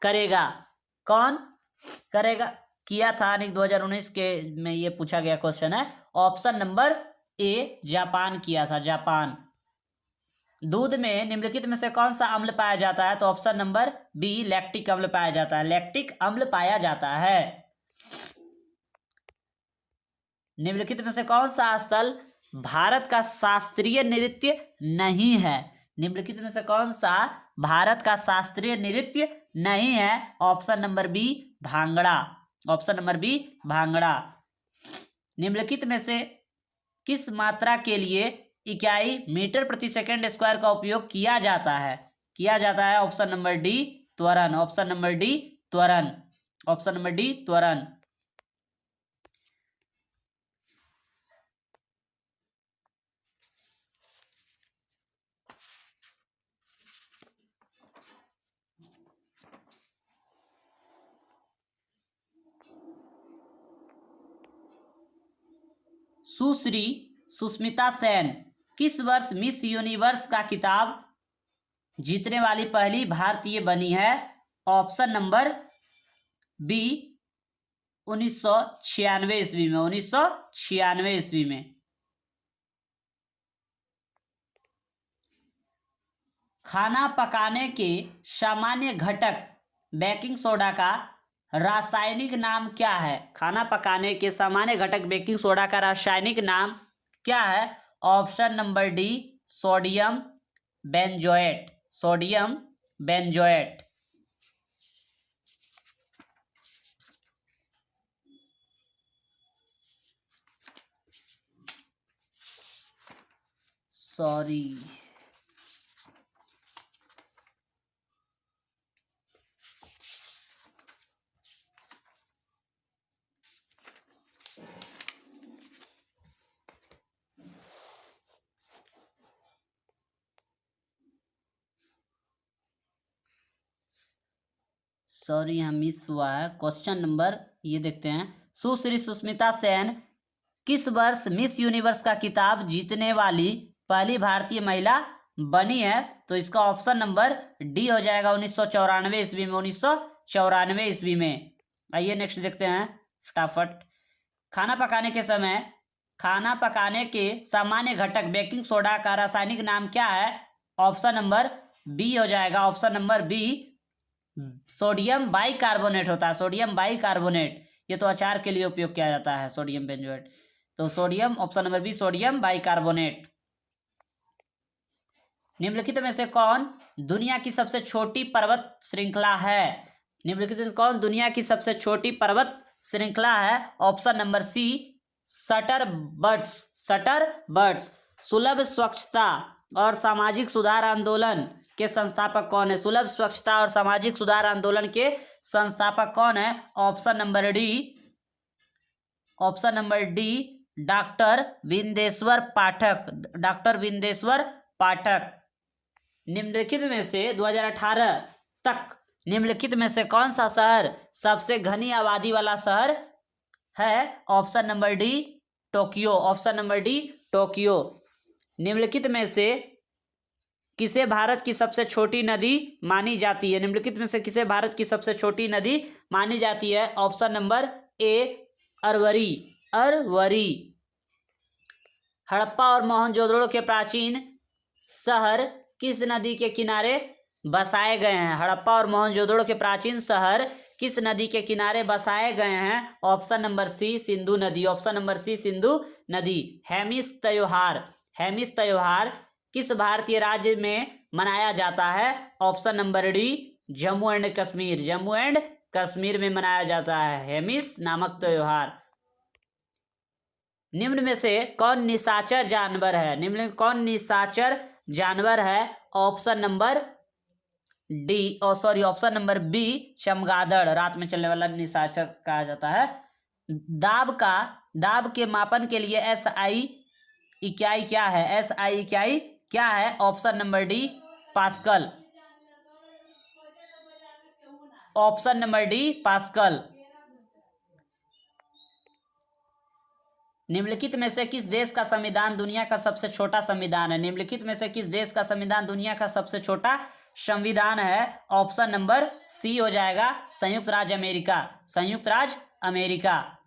करेगा। कौन करेगा? किया था 2019 के में ये पूछा गया क्वेश्चन है। ऑप्शन नंबर ए जापान किया था, जापान। दूध में निम्नलिखित में से कौन सा अम्ल पाया जाता है? तो ऑप्शन नंबर बी लैक्टिक अम्ल पाया जाता है, लैक्टिक अम्ल पाया जाता है। निम्नलिखित में से कौन सा स्थल भारत का शास्त्रीय नृत्य नहीं है? निम्नलिखित में से कौन सा भारत का शास्त्रीय नृत्य नहीं है? Option number B bhangra, option number B bhangra. निम्नलिखित में से किस मात्रा के लिए इकाई मीटर प्रति सेकंड स्क्वायर का उपयोग किया जाता है? ऑप्शन नंबर डी त्वरण, ऑप्शन नंबर डी त्वरण, ऑप्शन नंबर डी त्वरण। सुश्री सुष्मिता सेन किस वर्ष मिस यूनिवर्स का खिताब जीतने वाली पहली भारतीय बनी है? ऑप्शन नंबर बी 1996 ईस्वी में, 1996 ईस्वी में। खाना पकाने के सामान्य घटक बेकिंग सोडा का रासायनिक नाम क्या है? खाना पकाने के सामान्य घटक बेकिंग सोडा का रासायनिक नाम क्या है? Option number D sodium benzoate, sodium benzoate. Sorry, यहाँ मिस हुआ है। क्वेश्चन नंबर ये देखते हैं। सुश्री सुष्मिता सेन किस वर्ष मिस यूनिवर्स का खिताब जीतने वाली पहली भारतीय महिला बनी है? तो इसका ऑप्शन नंबर डी हो जाएगा 1994 ईस्वी में, 1994 ईस्वी में। आइए नेक्स्ट देखते हैं फटाफट। खाना पकाने के सामान्य घटक बेकिंग सोडा का रासायनिक नाम क्या है? ऑप्शन नंबर बी हो जाएगा, option number B sodium bicarbonate होता है, सोडियम बाइकार्बोनेट। ये तो अचार के लिए उपयोग किया जाता है सोडियम बेंजोएट। तो sodium, option number B sodium bicarbonate. निम्नलिखित में से कौन दुनिया की सबसे छोटी पर्वत श्रृंखला है? निम्नलिखित में कौन दुनिया की सबसे छोटी पर्वत श्रृंखला है? ऑप्शन नंबर सी सटरबर्ड्स। सुलभ स्वच्छता और सामाजिक सुधार आंदोलन के संस्थापक कौन है? सुलभ स्वच्छता और सामाजिक सुधार आंदोलन के संस्थापक कौन है? Option number D doctor Vindeshwar Pathak. निम्नलिखित में से 2018 तक निम्नलिखित में से कौन सा शहर सबसे घनी आबादी वाला शहर है? Option number D Tokyo, option number D Tokyo. निम्नलिखित में से किसे भारत की सबसे छोटी नदी मानी जाती है? निम्नलिखित में से किसे भारत की सबसे छोटी नदी मानी जाती है? ऑप्शन नंबर ए अरवरी। हड़प्पा और मोहनजोदड़ो के प्राचीन शहर किस नदी के किनारे बसाए गए हैं? हड़प्पा और मोहनजोदड़ो के प्राचीन शहर किस नदी के किनारे बसाए गए हैं? ऑप्शन नंबर सी सिंधु नदी, ऑप्शन नंबर सी सिंधु नदी। हेमिस त्योहार किस भारतीय राज्य में मनाया जाता है? Option number D Jammu and Kashmir. Jammu and Kashmir में मनाया जाता है हेमिस नामक त्योहार। निम्न में से कौन निशाचर जानवर है? निम्न में कौन निशाचर जानवर है? Option number D option number B चमगादड़, रात में चलने वाला निशाचर कहा जाता है। दाब के मापन के लिए SI इकाई क्या है? SI इकाई क्या है? Option number D pascal. Option number D pascal. निम्नलिखित में से किस देश का संविधान दुनिया का सबसे छोटा संविधान है? निम्नलिखित में से किस देश का संविधान दुनिया का सबसे छोटा संविधान है? ऑप्शन नंबर सी हो जाएगा संयुक्त राज्य अमेरिका। संयुक्त राज्य अमेरिका।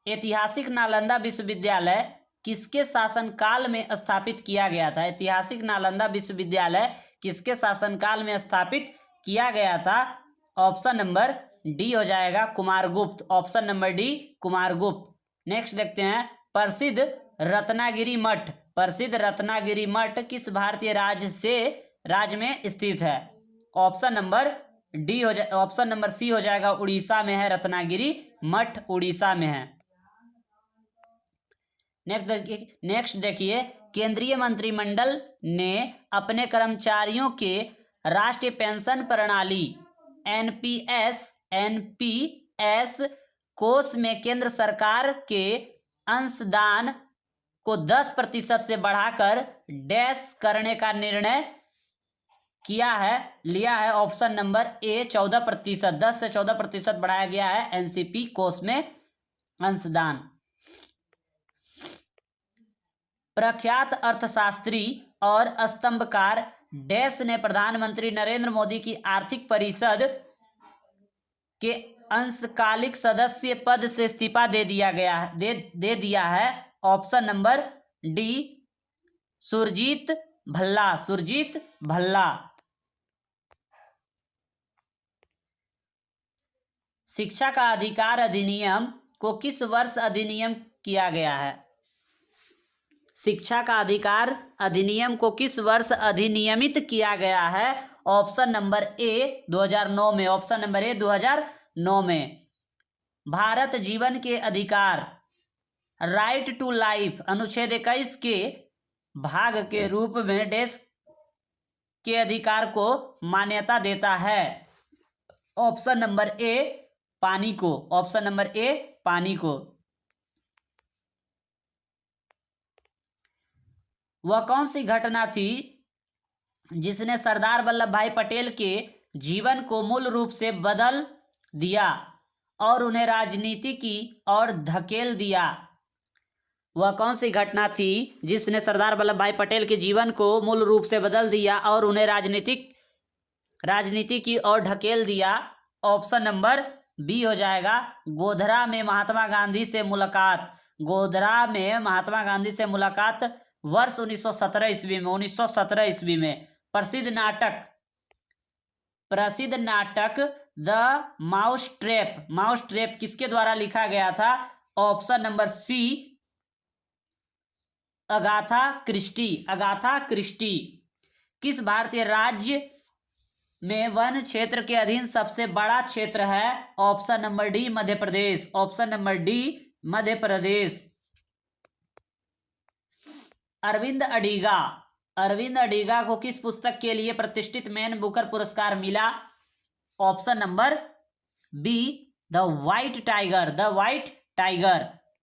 ऐतिहासिक नालंदा विश्वविद्यालय किसके शासनकाल में स्थापित किया गया था? ऐतिहासिक नालंदा विश्वविद्यालय किसके शासनकाल में स्थापित किया गया था? ऑप्शन नंबर डी हो जाएगा Kumaragupta. Option number D Kumaragupta. Next देखते हैं प्रसिद्ध रत्नागिरी मठ। प्रसिद्ध रत्नागिरी मठ किस भारतीय राज्य में स्थित है? ऑप्शन नंबर डी हो जाए ऑप्शन नंबर सी हो जाएगा उड़ीसा में है। रत्नागिरी मठ उड़ीसा में है। नेक्स्ट देखिए केंद्रीय मंत्रिमंडल ने अपने कर्मचारियों के राष्ट्रीय पेंशन प्रणाली एनपीएस कोष में केंद्र सरकार के अंशदान को 10% से बढ़ाकर डैश करने का निर्णय लिया है। ऑप्शन नंबर ए 14%। 10 से 14% बढ़ाया गया है एनसीपी कोष में अंशदान। प्रख्यात अर्थशास्त्री और स्तंभकार डैश ने प्रधानमंत्री नरेंद्र मोदी की आर्थिक परिषद के अंशकालिक सदस्य पद से इस्तीफा दे दिया है। Option number D Surjit Bhalla. शिक्षा का अधिकार अधिनियम को किस वर्ष अधिनियम किया गया है? शिक्षा का अधिकार अधिनियम को किस वर्ष अधिनियमित किया गया है? ऑप्शन नंबर ए 2009 में। ऑप्शन नंबर ए 2009 में। भारत जीवन के अधिकार राइट टू लाइफ अनुच्छेद 21 के भाग के रूप में देश के अधिकार को मान्यता देता है। ऑप्शन नंबर ए पानी को। ऑप्शन नंबर ए पानी को। वह कौन सी घटना थी जिसने सरदार वल्लभ भाई पटेल के जीवन को मूल रूप से बदल दिया और उन्हें राजनीति की ओर धकेल दिया? वह कौन सी घटना थी जिसने सरदार वल्लभ भाई पटेल के जीवन को मूल रूप से बदल दिया और उन्हें राजनीति की ओर ढकेल दिया? ऑप्शन नंबर बी हो जाएगा गोधरा में महात्मा गांधी से मुलाकात। गोधरा में महात्मा गांधी से मुलाकात वर्ष 1917 ईस्वी में। 1917 ईस्वी में प्रसिद्ध नाटक द माउस ट्रैप किसके द्वारा लिखा गया था? Option number C Agatha Christie. किस भारतीय राज्य में वन क्षेत्र के अधीन सबसे बड़ा क्षेत्र है? Option number D Madhya Pradesh. Option number D Madhya Pradesh. Arvind Adiga को किस पुस्तक के लिए प्रतिष्ठित मैन बुकर पुरस्कार मिला? Option number be the white tiger.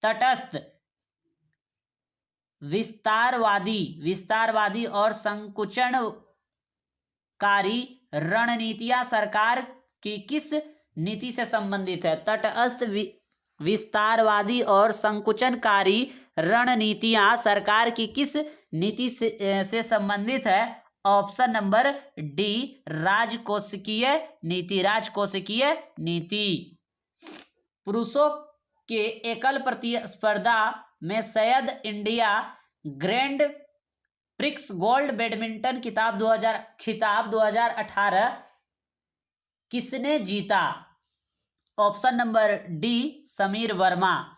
तटस्थ विस्तारवादी और संकुचनकारी रणनीतियां सरकार की किस नीति से संबंधित है? तटस्थ विस्तारवादी और संकुचनकारी रणनीतियां सरकार की किस नीति से संबंधित है? ऑप्शन नंबर डी राजकोषीय नीति। पुरुषों के एकल प्रतिस्पर्धा में Syed India grand prix gold badminton खिताब 2018 किसने जीता? Option number D Sameer Verma.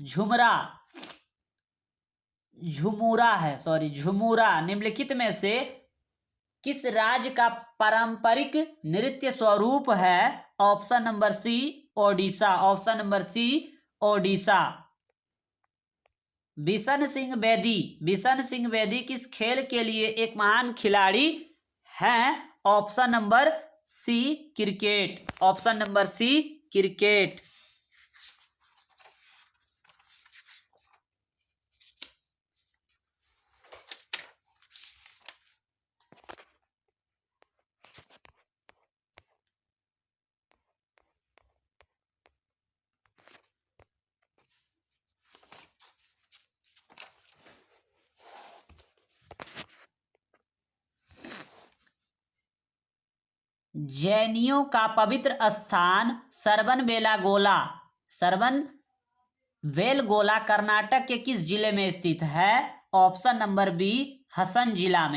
Jhumra Jhumura है, सॉरी झुमुरा निम्नलिखित में से किस राज्य का पारंपरिक नृत्य स्वरूप है? Option number C Odisha, option number C Odisha. Bishan Singh Bedi किस खेल के लिए एक महान खिलाड़ी हैं? Option number C cricket, option number C cricket. जैनियों का पवित्र स्थान सरवन वेलगोला कर्नाटक के किस जिले में स्थित है? ऑप्शन नंबर बी हसन जिला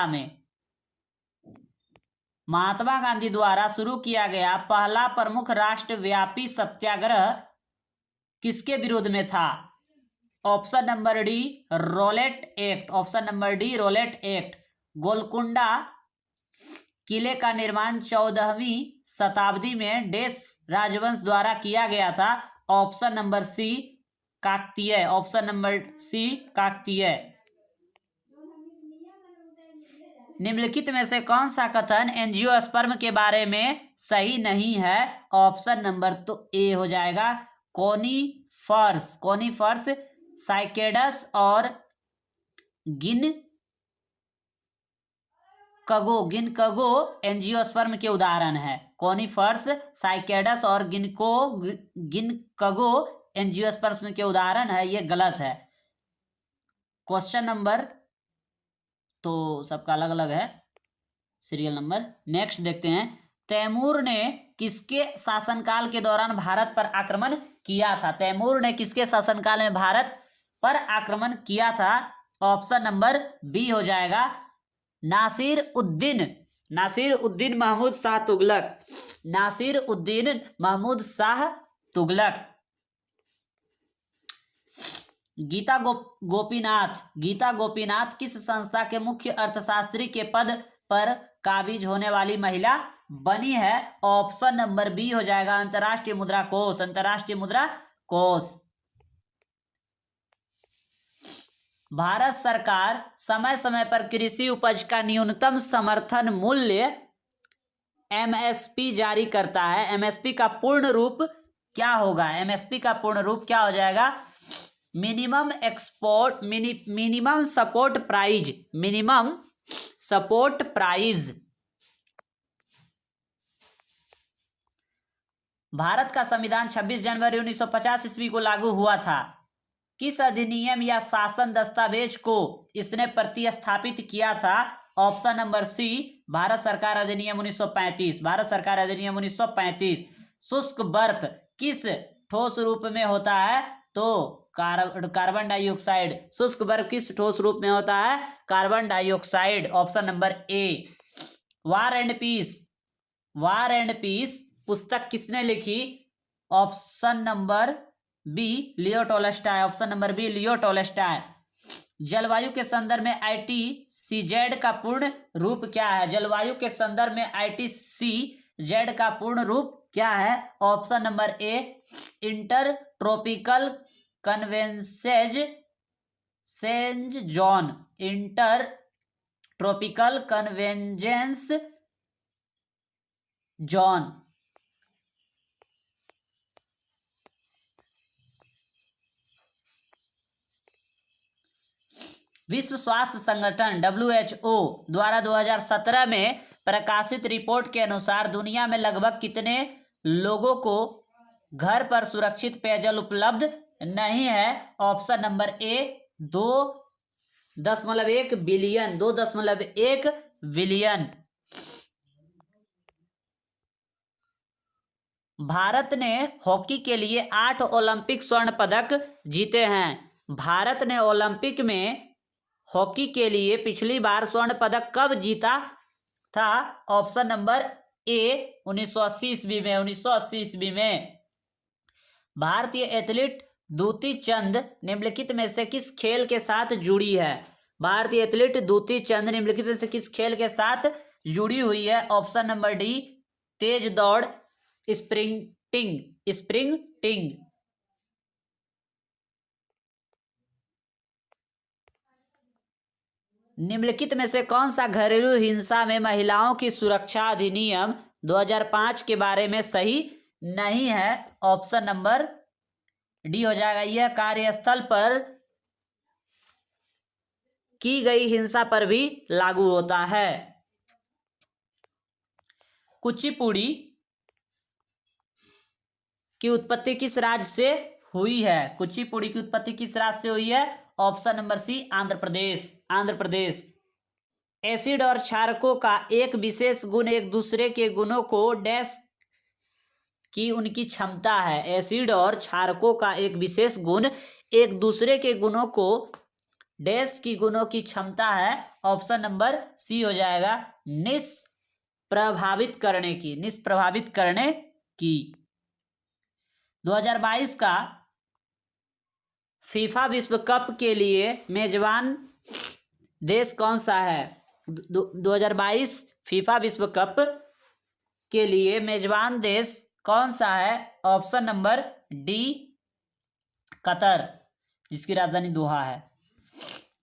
में। महात्मा गांधी द्वारा शुरू किया गया पहला प्रमुख राष्ट्रव्यापी सत्याग्रह किसके विरोध में था? Option number D Rowlatt act, option number D Rowlatt act. Golconda किले का निर्माण 14वीं शताब्दी में डेस राजवंश द्वारा किया गया था? Option number C Kakatiya, option number C Kakatiya. निम्नलिखित में से कौन सा कथन एंजियोस्पर्म के बारे में सही नहीं है? ऑप्शन नंबर तो ए हो जाएगा कोनीफर्स साइकेडस और गिनकगो एंजियोस्पर्म के उदाहरण है। कोनीफर्स साइकेडस और गिनकगो एंजियोस्पर्म के उदाहरण है, ये गलत है। क्वेश्चन नंबर तो सबका अलग अलग है सीरियल नंबर। नेक्स्ट देखते हैं, तैमूर ने किसके शासनकाल के दौरान भारत पर आक्रमण किया था? तैमूर ने किसके शासनकाल में भारत पर आक्रमण किया था? ऑप्शन नंबर बी हो जाएगा नासिर उद्दीन महमूद शाह तुगलक। गीता गोपीनाथ किस संस्था के मुख्य अर्थशास्त्री के पद पर काबिज होने वाली महिला बनी है? ऑप्शन नंबर बी हो जाएगा अंतर्राष्ट्रीय मुद्रा कोष। भारत सरकार समय समय पर कृषि उपज का न्यूनतम समर्थन मूल्य एमएसपी जारी करता है। एमएसपी का पूर्ण रूप क्या होगा? एमएसपी का पूर्ण रूप क्या हो जाएगा? Minimum support prize. भारत का संविधान 26 जनवरी 1950 ईस्वी को लागू हुआ था। किस अधिनियम या शासन दस्तावेज को इसने प्रतिस्थापित किया था? ऑप्शन नंबर सी भारत सरकार अधिनियम 1935। शुष्क बर्फ किस ठोस रूप में होता है? तो कार्बन डाइऑक्साइड। शुष्क बर्फ किस ठोस रूप में होता है? Carbon dioxide, option number A. War and peace पुस्तक किसने लिखी? Option number B Leo Tolstoy, option number B Leo Tolstoy. जलवायु के संदर्भ में ITCZ का पूर्ण रूप क्या है? जलवायु के संदर्भ में ITCZ का पूर्ण रूप क्या है? Option number A inter tropical convergence zone, inter tropical convergence zone. विश्व स्वास्थ्य संगठन WHO द्वारा 2017 में प्रकाशित रिपोर्ट के अनुसार दुनिया में लगभग कितने लोगों को घर पर सुरक्षित पेयजल उपलब्ध नहीं है? ऑप्शन नंबर ए 2.1 बिलियन। भारत ने हॉकी के लिए 8 ओलंपिक स्वर्ण पदक जीते हैं। भारत ने ओलंपिक में हॉकी के लिए पिछली बार स्वर्ण पदक कब जीता था? ऑप्शन नंबर ए 1980 ईस्वी में। भारतीय एथलीट दूती चंद निम्नलिखित में से किस खेल के साथ जुड़ी है? भारतीय एथलीट दूती चंद निम्नलिखित में से किस खेल के साथ जुड़ी हुई है? ऑप्शन नंबर डी, तेज दौड़, स्प्रिंटिंग। निम्नलिखित में से कौन सा घरेलू हिंसा में महिलाओं की सुरक्षा अधिनियम 2005 के बारे में सही नहीं है? ऑप्शन नंबर डी हो जाएगा, यह कार्यस्थल पर की गई हिंसा पर भी लागू होता है। कुचिपुड़ी की उत्पत्ति किस राज्य से हुई है? कुचिपुड़ी की उत्पत्ति किस राज्य से हुई है? ऑप्शन नंबर सी, आंध्र प्रदेश। एसिड और क्षारकों का एक विशेष गुण एक दूसरे के गुणों को डैश की उनकी क्षमता है। एसिड और क्षारकों का एक विशेष गुण एक दूसरे के गुणों को डैश की गुणों की क्षमता है। ऑप्शन नंबर सी हो जाएगा, निष्प्रभावित करने की। 2022 का फीफा विश्व कप के लिए मेजबान देश कौन सा है? 2022 फीफा विश्व कप के लिए मेजबान देश कौन सा है? ऑप्शन नंबर डी, कतर, जिसकी राजधानी दोहा है।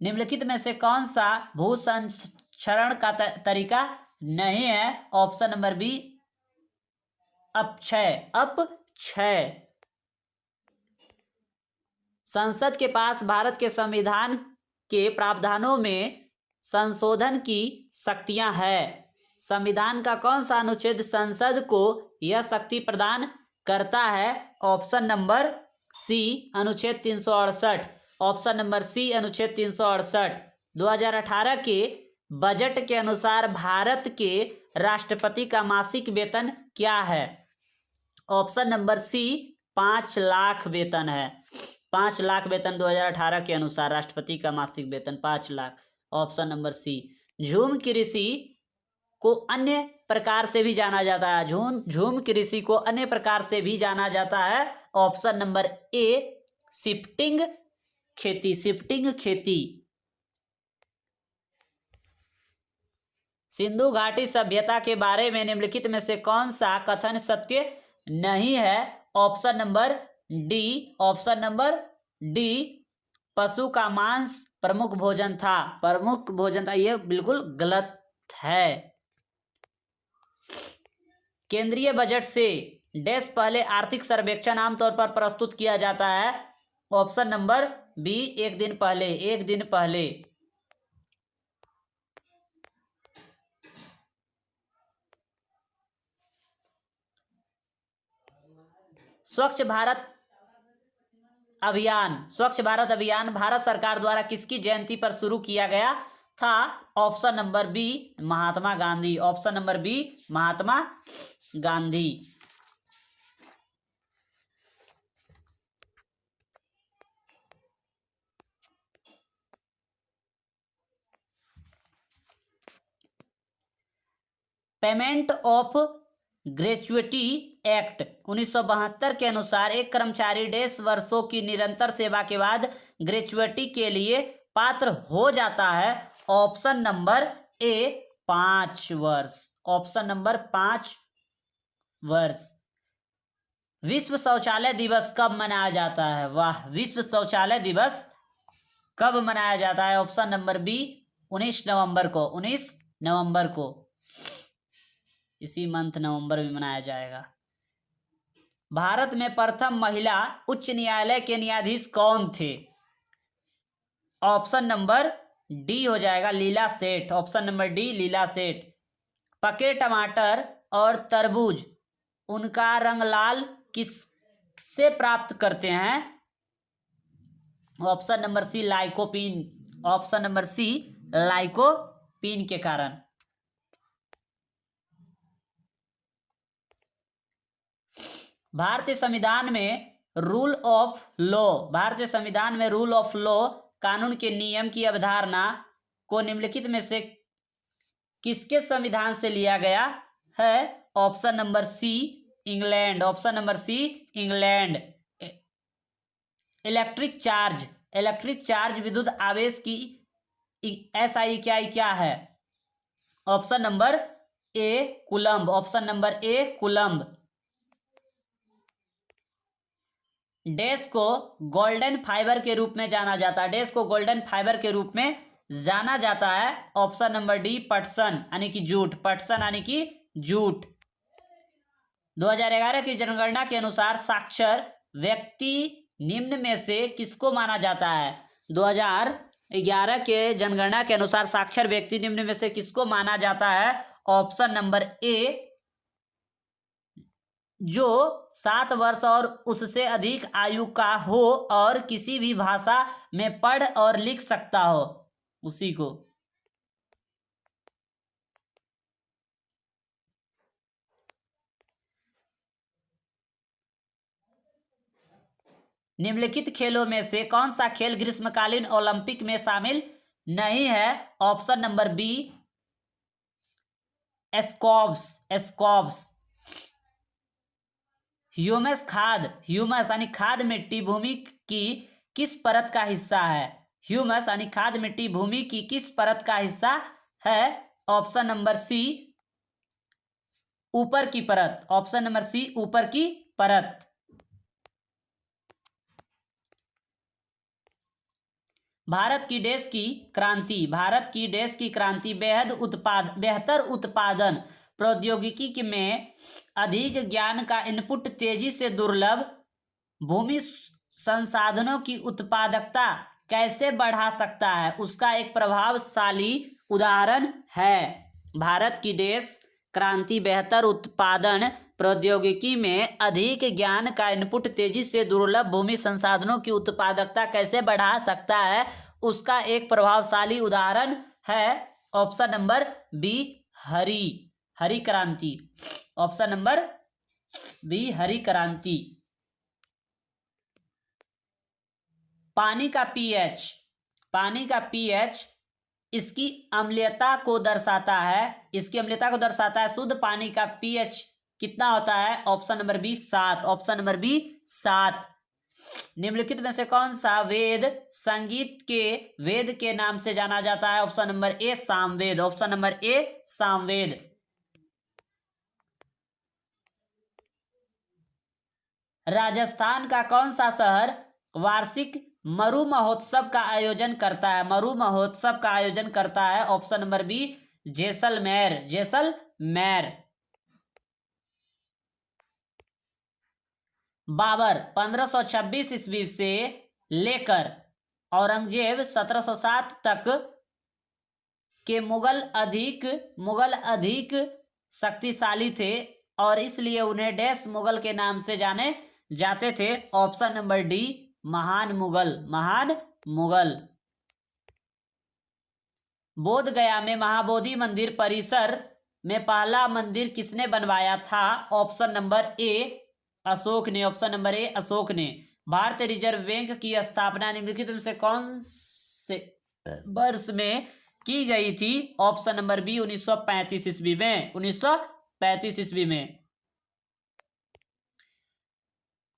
निम्नलिखित में से कौन सा भू संरक्षण का तरीका नहीं है? ऑप्शन नंबर बी, अपक्षय। संसद के पास भारत के संविधान के प्रावधानों में संशोधन की शक्तियां हैं। संविधान का कौन सा अनुच्छेद संसद को यह शक्ति प्रदान करता है? ऑप्शन नंबर सी, अनुच्छेद 368। ऑप्शन नंबर सी, अनुच्छेद 368। 2018 के बजट के अनुसार भारत के राष्ट्रपति का मासिक वेतन क्या है? ऑप्शन नंबर सी, 5 लाख वेतन है। 5 लाख वेतन 2018 के अनुसार राष्ट्रपति का मासिक वेतन 5 लाख। ऑप्शन नंबर सी। झूम कृषि को अन्य प्रकार से भी जाना जाता है। झूम कृषि को अन्य प्रकार से भी जाना जाता है। ऑप्शन नंबर ए, शिफ्टिंग खेती। सिंधु घाटी सभ्यता के बारे में निम्नलिखित में से कौन सा कथन सत्य नहीं है? ऑप्शन नंबर डी, पशु का मांस प्रमुख भोजन था। यह बिल्कुल गलत है। केंद्रीय बजट से डैश पहले आर्थिक सर्वेक्षण आमतौर पर प्रस्तुत किया जाता है। ऑप्शन नंबर बी, एक दिन पहले। स्वच्छ भारत अभियान भारत सरकार द्वारा किसकी जयंती पर शुरू किया गया था? Option number B, Mahatma Gandhi. Payment of gratuity act 1972 के अनुसार एक कर्मचारी डैश वर्षों की निरंतर सेवा के बाद ग्रेच्युटी के लिए पात्र हो जाता है। ऑप्शन नंबर ए, 5 वर्ष। ऑप्शन नंबर 5 वर्ष। विश्व शौचालय दिवस कब मनाया जाता है? वाह, विश्व शौचालय दिवस कब मनाया जाता है? ऑप्शन नंबर बी, 19 नवंबर को। इसी मंथ नवंबर में मनाया जाएगा। भारत में प्रथम महिला उच्च न्यायालय के न्यायाधीश कौन थे? ऑप्शन नंबर डी हो जाएगा, लीला सेठ। ऑप्शन नंबर डी, लीला सेठ। पके टमाटर और तरबूज उनका रंग लाल किससे प्राप्त करते हैं? Option number C, lycopene. Option number C, lycopene के कारण। भारतीय संविधान में रूल ऑफ लॉ कानून के नियम की अवधारणा को निम्नलिखित में से किसके संविधान से लिया गया है? Option number C, England. Electric charge विद्युत आवेश की SI इकाई क्या है? Option number A coulomb. Option number A coulomb. Dash को गोल्डन फाइबर के रूप में जाना जाता है। डैश को गोल्डन फाइबर के रूप में जाना जाता है। ऑप्शन नंबर डी पटसन यानी कि जूट। पटसन यानी कि जूट। 2011 की जनगणना के अनुसार साक्षर व्यक्ति निम्न में से किसको माना जाता है? 2011 के जनगणना के अनुसार साक्षर व्यक्ति निम्न में से किसको माना जाता है? ऑप्शन नंबर ए, जो 7 वर्ष और उससे अधिक आयु का हो और किसी भी भाषा में पढ़ और लिख सकता हो, उसी को। निम्नलिखित खेलों में से कौन सा खेल ग्रीष्मकालीन ओलंपिक में शामिल नहीं है? Option number B squash. Humus यानी खाद मिट्टी भूमि की किस परत का हिस्सा है? ह्यूमस यानी खाद मिट्टी भूमि की किस परत का हिस्सा है? ऑप्शन नंबर सी ऊपर की परत। ऑप्शन नंबर सी ऊपर की परत। भारत की देश की क्रांति बेहतर उत्पादन प्रौद्योगिकी में अधिक ज्ञान का इनपुट तेजी से दुर्लभ भूमि संसाधनों की उत्पादकता कैसे बढ़ा सकता है, उसका एक प्रभावशाली उदाहरण है। भारत की देश क्रांति बेहतर उत्पादन प्रौद्योगिकी में अधिक ज्ञान का इनपुट तेजी से दुर्लभ भूमि संसाधनों की उत्पादकता कैसे बढ़ा सकता है, उसका एक प्रभावशाली उदाहरण है। ऑप्शन नंबर बी हरी क्रांति। ऑप्शन नंबर बी हरी क्रांति। पानी का पीएच इसकी अम्लीयता को दर्शाता है। शुद्ध पानी का पीएच कितना होता है? Option number B 7। Option number B 7। निम्नलिखित में से कौन सा वेद संगीत के वेद के नाम से जाना जाता है? ऑप्शन नंबर ए सामवेद। ऑप्शन नंबर ए सामवेद। राजस्थान का कौन सा शहर वार्षिक मरु महोत्सव का आयोजन करता है? Option number B Jaisalmer. Babur 1526 ईस्वी से लेकर औरंगजेब 1707 तक के मुगल अधिक शक्तिशाली थे और इसलिए उन्हें डैश मुगल के नाम से जाने जाते थे। ऑप्शन नंबर डी महान मुगल। बोध गया में महाबोधि मंदिर परिसर में पहला मंदिर किसने बनवाया था? ऑप्शन नंबर ए अशोक ने। ऑप्शन नंबर ए अशोक ने। भारतीय रिजर्व बैंक की स्थापना निम्नलिखित में से कौन से वर्ष में की गई थी? ऑप्शन नंबर बी 1935 ईस्वी में। 1935 ईस्वी में।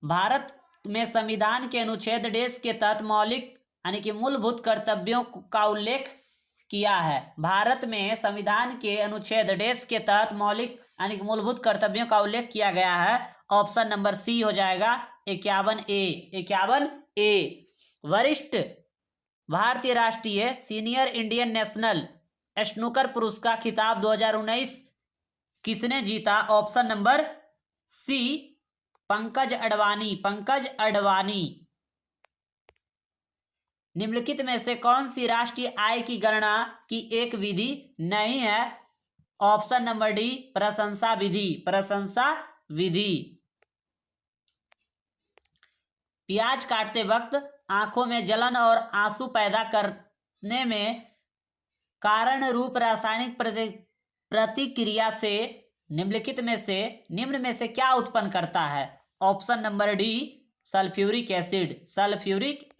भारत में संविधान के अनुच्छेद डेश के तहत मौलिक यानी कि मूलभूत कर्तव्यों का उल्लेख किया है। भारत में संविधान के अनुच्छेद डेश के तहत मौलिक यानी कि मूलभूत कर्तव्यों का उल्लेख किया गया है। ऑप्शन नंबर सी हो जाएगा 51A। वरिष्ठ भारतीय राष्ट्रीय सीनियर इंडियन नेशनल स्नूकर पुरुष का खिताब 2019 किसने जीता? Option number C Pankaj Advani. निम्नलिखित में से कौन सी राष्ट्रीय आय की गणना की एक विधि नहीं है? ऑप्शन नंबर डी प्रशंसा विधि। प्याज काटते वक्त आंखों में जलन और आंसू पैदा करने में कारण रूप रासायनिक प्रतिक्रिया से निम्न में से क्या उत्पन्न करता है? Option number D sulphuric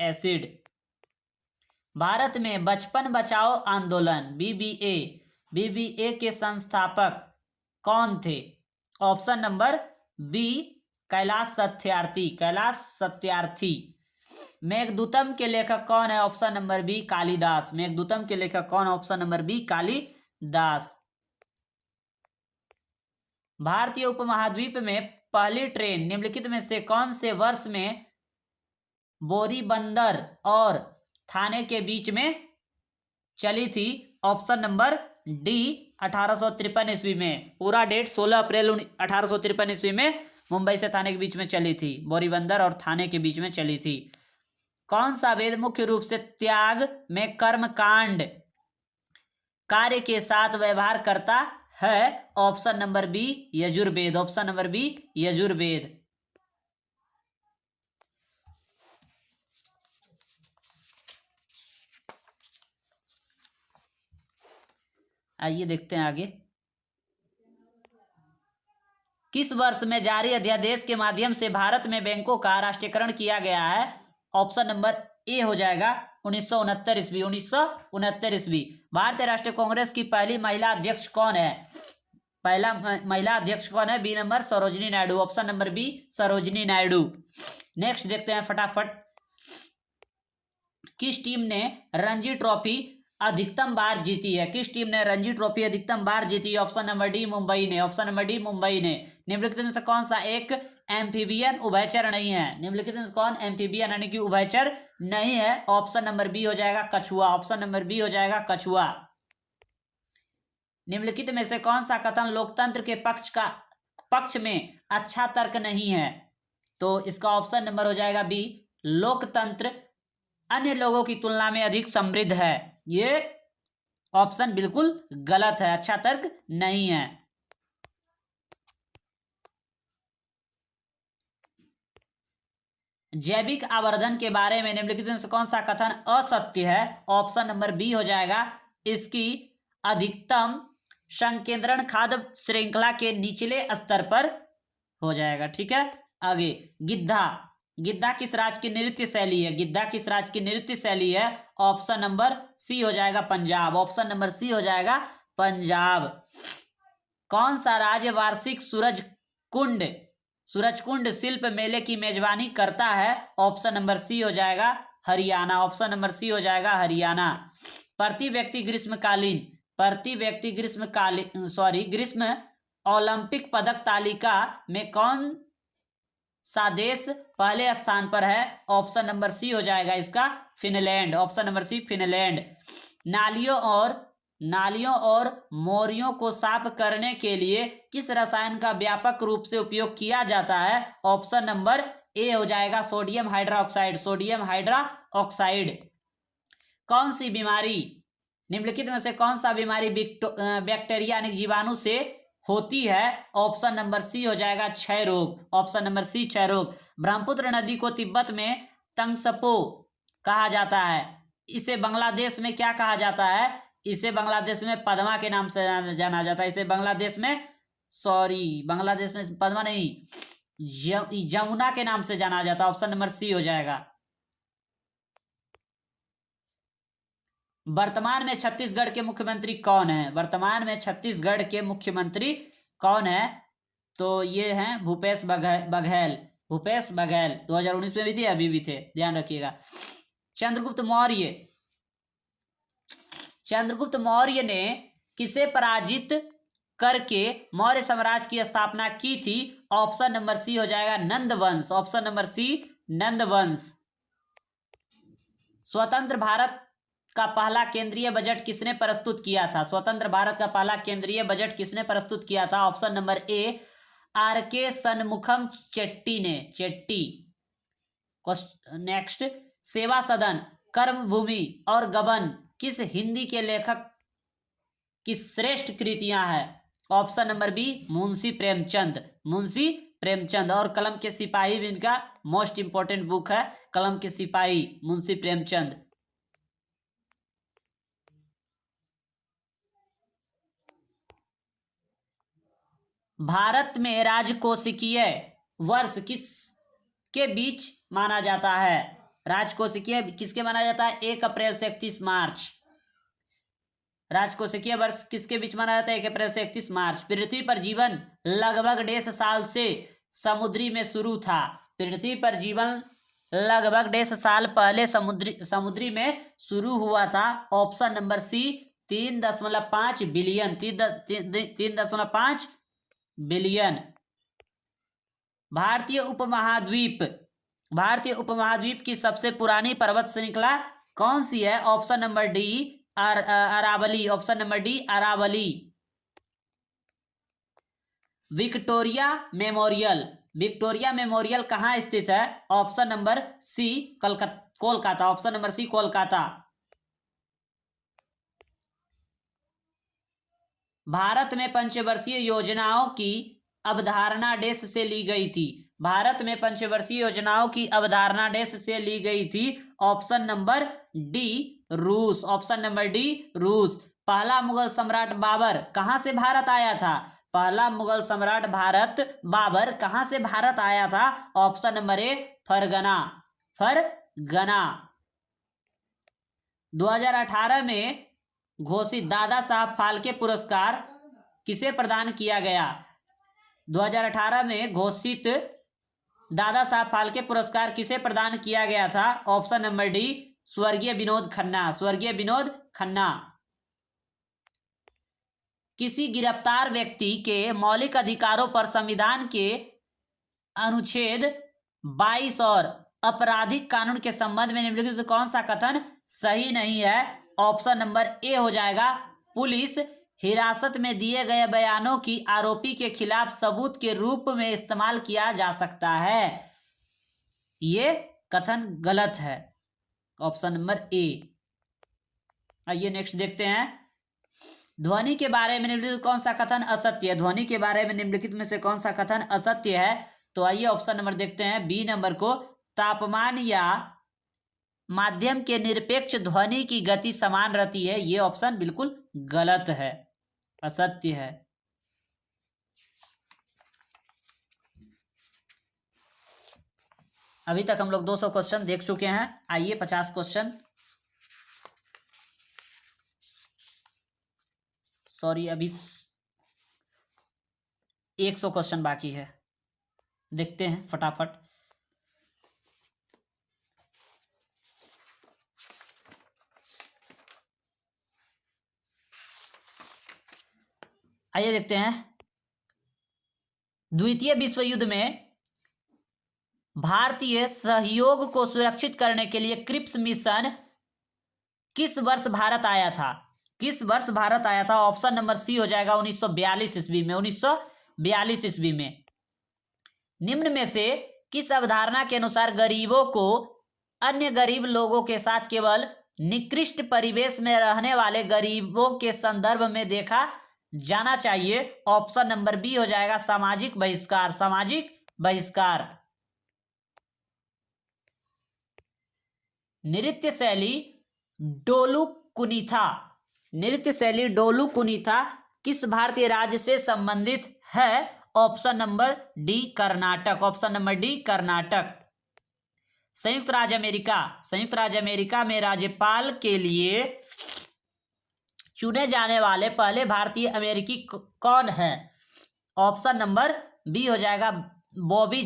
acid. Bharat में बचपन बचाओ आंदोलन BBA के संस्थापक कौन थे? Option number B Kailash Satyarthi. Meghdootam के लेखक कौन है? Option number B Kalidas. Meghdootam के लेखक कौन? Option number B Kalidas. भारतीय उपमहाद्वीप में पहली ट्रेन निम्नलिखित में से कौन से वर्ष में बोरीबंदर और थाने के बीच में चली थी? ऑप्शन नंबर डी 1853 ईस्वी में। पूरा डेट 16 अप्रैल 1853 ईस्वी में मुंबई से थाने के बीच में चली थी। बोरीबंदर और थाने के बीच में चली थी। कौन सा वेद मुख्य रूप से त्याग में कर्म कांड कार्य के साथ व्यवहार करता है? Option number B Yajurveda. Option number B Yajurveda. आइए देखते हैं आगे। किस वर्ष में जारी अध्यादेश के माध्यम से भारत में बैंकों का राष्ट्रीयकरण किया गया है? ऑप्शन नंबर ए हो जाएगा 1969 ईस्वी। 1969 ईस्वी। भारतीय राष्ट्रीय कांग्रेस की पहली महिला अध्यक्ष कौन है? पहला महिला अध्यक्ष कौन है? B number Sarojini Naidu. Option number B Sarojini Naidu. Next देखते हैं फटाफट। किस टीम ने रणजी ट्रॉफी अधिकतम बार जीती है? किस टीम ने रणजी ट्रॉफी अधिकतम बार जीती है? ऑप्शन नंबर डी मुंबई ने। ऑप्शन नंबर डी मुंबई ने। निम्नलिखित में से कौन सा एक एम्फीबियन उभयचर नहीं है? निम्नलिखित में से कौन एम्फीबियन यानी कि उभयचर नहीं है? ऑप्शन नंबर बी हो जाएगा कछुआ। ऑप्शन नंबर बी हो जाएगा कछुआ। निम्नलिखित में से कौन सा कथन लोकतंत्र के पक्ष में अच्छा तर्क नहीं है? तो इसका ऑप्शन नंबर हो जाएगा बी लोकतंत्र अन्य लोगों की तुलना में अधिक समृद्ध है। ये ऑप्शन बिल्कुल गलत है, अच्छा तर्क नहीं है। जैविक आवर्धन के बारे में निम्नलिखित में से कौन सा कथन असत्य है? ऑप्शन नंबर बी हो जाएगा इसकी अधिकतम संकेंद्रण खाद्य श्रृंखला के निचले स्तर पर हो जाएगा। ठीक है, आगे गिद्धा किस राज्य की नृत्य शैली है? गिद्धा किस राज्य की नृत्य शैली है? ऑप्शन नंबर सी हो जाएगा पंजाब। ऑप्शन नंबर सी हो जाएगा पंजाब। कौन सा राज्य वार्षिक सूरजकुंड शिल्प मेले की मेजबानी करता है? ऑप्शन नंबर सी हो जाएगा हरियाणा। ऑप्शन नंबर सी हो जाएगा हरियाणा। प्रति व्यक्ति ग्रीष्म ओलंपिक पदक तालिका में कौन सा देश पहले स्थान पर है? ऑप्शन नंबर सी हो जाएगा इसका Finland. Option number C Finland. नालियों और मोरियों को साफ करने के लिए किस रसायन का व्यापक रूप से उपयोग किया जाता है? ऑप्शन नंबर ए हो जाएगा सोडियम हाइड्रोक्साइड। Sodium hydroxide. कौन सी बीमारी निम्नलिखित में से कौन सा बीमारी बैक्टीरिया यानी जीवाणु से होती है? ऑप्शन नंबर सी हो जाएगा क्षय रोग। ऑप्शन नंबर सी क्षय रोग। ब्रह्मपुत्र नदी को तिब्बत में तंगसपो कहा जाता है। इसे बांग्लादेश में क्या कहा जाता है? इसे बांग्लादेश में पद्मा के नाम से जाना जाता है। इसे बांग्लादेश में पद्मा नहीं जमुना के नाम से जाना जाता है। ऑप्शन नंबर सी हो जाएगा। वर्तमान में छत्तीसगढ़ के मुख्यमंत्री कौन है? वर्तमान में छत्तीसगढ़ के मुख्यमंत्री कौन है? तो ये हैं भूपेश बघेल। भूपेश बघेल 2019 में भी थे, अभी भी थे, ध्यान रखिएगा। चंद्रगुप्त मौर्य ने किसे पराजित करके मौर्य साम्राज्य की स्थापना की थी? ऑप्शन नंबर सी हो जाएगा नंदवंश। ऑप्शन नंबर सी नंदवंश। स्वतंत्र भारत का पहला केंद्रीय बजट किसने प्रस्तुत किया था? स्वतंत्र भारत का पहला केंद्रीय बजट किसने प्रस्तुत किया था? Option number A R K. Shanmukham Chetty ने। नेक्स्ट, सेवा सदन, कर्मभूमि और गबन किस हिंदी के लेखक की श्रेष्ठ कृतियां हैं? Option number B Munshi Premchand. और कलम के सिपाही भी इनका मोस्ट इंपॉर्टेंट बुक है। कलम के सिपाही मुंशी प्रेमचंद। भारत में राजकोषीय वर्ष किस के बीच माना जाता है? राजकोषीय किसके माना जाता है? 1 अप्रैल से 31 मार्च। राजकोषीय वर्ष किसके बीच माना जाता है? 1 अप्रैल से 31 मार्च। पृथ्वी पर जीवन लगभग 1.5 साल से समुद्री में शुरू था। पृथ्वी पर जीवन लगभग 1.5 साल पहले समुद्री में शुरू हुआ था। Option number C 3.5 billion 3.5 billion. भारतीय उपमहाद्वीप की सबसे पुरानी पर्वत श्रृंखला कौन सी है? Option number D Aravalli. Option number D Aravalli. Victoria memorial कहाँ स्थित है? Option number C Kolkata. Option number C Kolkata. Bharat में पंचवर्षीय योजनाओं की अवधारणा देश से ली गई थी। भारत में पंचवर्षीय योजनाओं की अवधारणा देश से ली गई थी। ऑप्शन नंबर डी रूस। ऑप्शन नंबर डी रूस। पहला मुगल सम्राट बाबर कहां से भारत आया था? पहला मुगल सम्राट बाबर कहां से भारत आया था? ऑप्शन नंबर ए फरगना। 2018 में घोषित दादा साहब फाल्के पुरस्कार किसे प्रदान किया गया? 2018 में घोषित दादा साहब फाल्के पुरस्कार किसे प्रदान किया गया था? ऑप्शन नंबर डी स्वर्गीय विनोद खन्ना। किसी गिरफ्तार व्यक्ति के मौलिक अधिकारों पर संविधान के अनुच्छेद 22 और आपराधिक कानून के संबंध में निम्नलिखित कौन सा कथन सही नहीं है? ऑप्शन नंबर ए हो जाएगा पुलिस हिरासत में दिए गए बयानों की आरोपी के खिलाफ सबूत के रूप में इस्तेमाल किया जा सकता है। ये कथन गलत है। ऑप्शन नंबर ए। आइए नेक्स्ट देखते हैं। ध्वनि के बारे में निम्नलिखित कौन सा कथन असत्य है? ध्वनि के बारे में निम्नलिखित में से कौन सा कथन असत्य है? तो आइए ऑप्शन नंबर देखते हैं बी नंबर को। तापमान या माध्यम के निरपेक्ष ध्वनि की गति समान रहती है। ये ऑप्शन बिल्कुल गलत है, असत्य है। अभी तक हम लोग 200 क्वेश्चन देख चुके हैं। आइए 50 क्वेश्चन, सॉरी अभी 100 क्वेश्चन बाकी है। देखते हैं फटाफट। आइए देखते हैं। द्वितीय विश्व युद्ध में भारतीय सहयोग को सुरक्षित करने के लिए क्रिप्स मिशन किस वर्ष भारत आया था? किस वर्ष भारत आया था? ऑप्शन नंबर सी हो जाएगा 1942 ईस्वी में। 1942 ईस्वी में। निम्न में से किस अवधारणा के अनुसार गरीबों को अन्य गरीब लोगों के साथ केवल निकृष्ट परिवेश में रहने वाले गरीबों के संदर्भ में देखा जाना चाहिए? ऑप्शन नंबर बी हो जाएगा सामाजिक बहिष्कार। सामाजिक बहिष्कार। नृत्य शैली डोलू कुनीथा किस भारतीय राज्य से संबंधित है? Option number D Karnataka. Option number D Karnataka. संयुक्त राज्य अमेरिका में राज्यपाल के लिए चुने जाने वाले पहले भारतीय अमेरिकी कौन है? ऑप्शन नंबर बी हो जाएगा बॉबी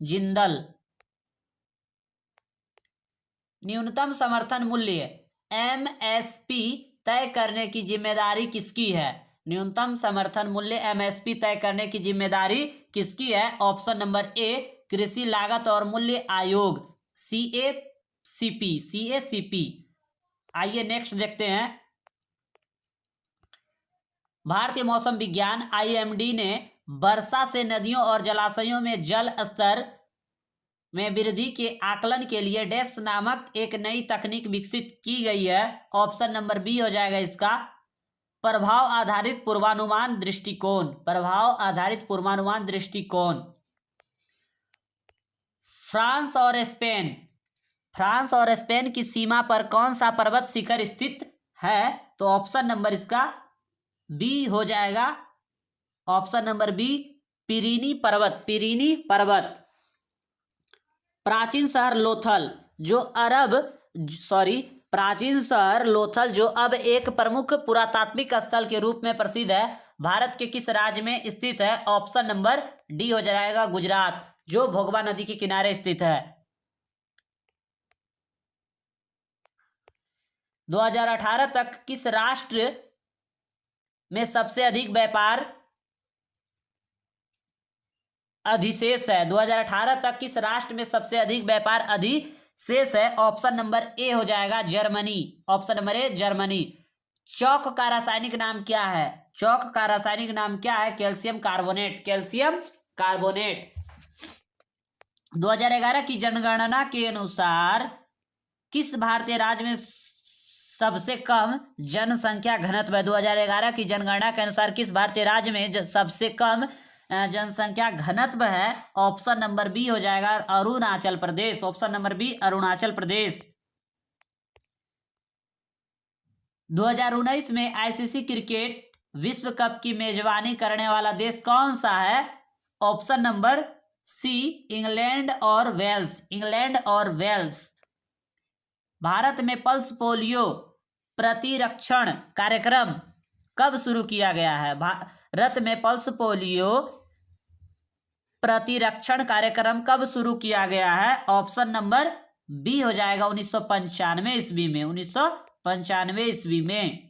जिंदल। न्यूनतम समर्थन मूल्य एमएसपी तय करने की जिम्मेदारी किसकी है? न्यूनतम समर्थन मूल्य एमएसपी तय करने की जिम्मेदारी किसकी है? ऑप्शन नंबर ए कृषि लागत और मूल्य आयोग सीएसीपी। आइए नेक्स्ट देखते हैं। भारतीय मौसम विज्ञान आईएमडी ने वर्षा से नदियों और जलाशयों में जल स्तर में वृद्धि के आकलन के लिए डैश नामक एक नई तकनीक विकसित की गई है। ऑप्शन नंबर बी हो जाएगा इसका प्रभाव आधारित पूर्वानुमान दृष्टिकोण। फ्रांस और स्पेन की सीमा पर कौन सा पर्वत शिखर स्थित है? तो ऑप्शन नंबर इसका बी हो जाएगा। ऑप्शन नंबर बी पिरीनी पर्वत। प्राचीन शहर लोथल जो अब एक प्रमुख पुरातात्विक स्थल के रूप में प्रसिद्ध है, भारत के किस राज्य में स्थित है? ऑप्शन नंबर डी हो जाएगा गुजरात, जो भोगवा नदी के किनारे स्थित है। 2018 तक किस राष्ट्र में सबसे अधिक व्यापार अधिशेष है? 2018 तक किस राष्ट्र में सबसे अधिक व्यापार अधिशेष है? ऑप्शन नंबर ए हो जाएगा Germany. Option number A Germany. चौक का रासायनिक नाम क्या है? चौक का रासायनिक नाम क्या है? Calcium carbonate. Calcium carbonate. 2011 की जनगणना के अनुसार किस भारतीय राज्य में सबसे कम जनसंख्या घनत्व है? 2011 की जनगणना के अनुसार किस भारतीय राज्य में सबसे कम जनसंख्या घनत्व है? ऑप्शन नंबर बी हो जाएगा Arunachal Pradesh. Option number B Arunachal Pradesh. 2019 में आईसीसी क्रिकेट विश्व कप की मेजबानी करने वाला देश कौन सा है? ऑप्शन नंबर सी इंग्लैंड और वेल्स। इंग्लैंड और वेल्स। भारत में पल्स पोलियो प्रतिरक्षण कार्यक्रम कब शुरू किया गया है? भारत में पल्स पोलियो प्रतिरक्षण कार्यक्रम कब शुरू किया गया है? ऑप्शन नंबर बी हो जाएगा 1995 ईस्वी में। 1995 ईस्वी में।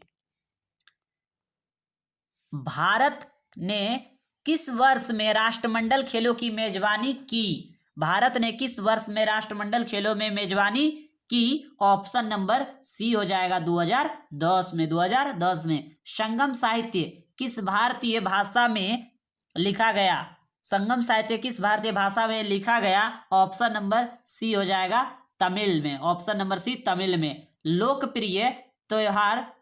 भारत ने किस वर्ष में राष्ट्रमंडल खेलों की मेजबानी की? भारत ने किस वर्ष में राष्ट्रमंडल खेलों में मेजबानी की? ऑप्शन नंबर सी हो जाएगा 2010 में। 2010 में। संगम साहित्य किस भारतीय भाषा में लिखा गया? संगम साहित्य किस भारतीय भाषा में लिखा गया? ऑप्शन नंबर सी हो जाएगा तमिल में। ऑप्शन नंबर सी तमिल में। लोकप्रिय त्योहार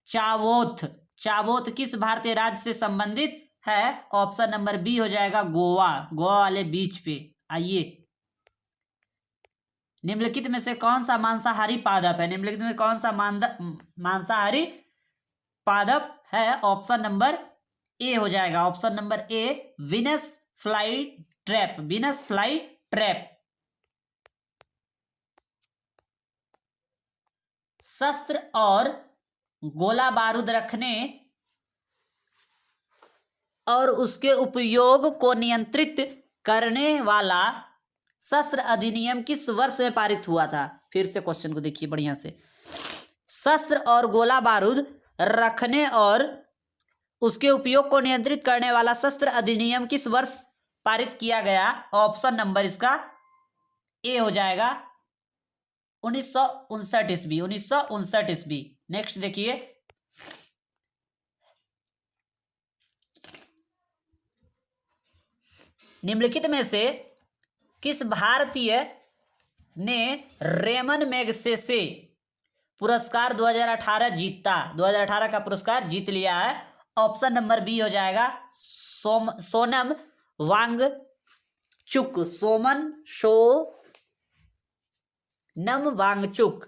चावोथ। चावोथ किस भारतीय राज्य से संबंधित है? ऑप्शन नंबर बी हो जाएगा गोवा। गोवा वाले बीच पे। आइए, निम्नलिखित में से कौन सा मांसाहारी पादप है? निम्नलिखित में कौन सा मांसाहारी पादप है? ऑप्शन नंबर ए हो जाएगा। ऑप्शन नंबर ए Venus fly trap. Venus fly trap. शस्त्र और गोला बारूद रखने और उसके उपयोग को नियंत्रित करने वाला शस्त्र अधिनियम किस वर्ष में पारित हुआ था? फिर से क्वेश्चन को देखिए बढ़िया से। शस्त्र और गोला बारूद रखने और उसके उपयोग को नियंत्रित करने वाला शस्त्र अधिनियम किस वर्ष पारित किया गया? ऑप्शन नंबर इसका ए हो जाएगा 1959 ईस्वी। 1959 ईस्वी। नेक्स्ट देखिए, निम्नलिखित में से किस भारतीय ने रेमन मैगसेसे पुरस्कार 2018 जीता? 2018 का पुरस्कार जीत लिया है। ऑप्शन नंबर बी हो जाएगा Sonam Wangchuk. Sonam Wangchuk.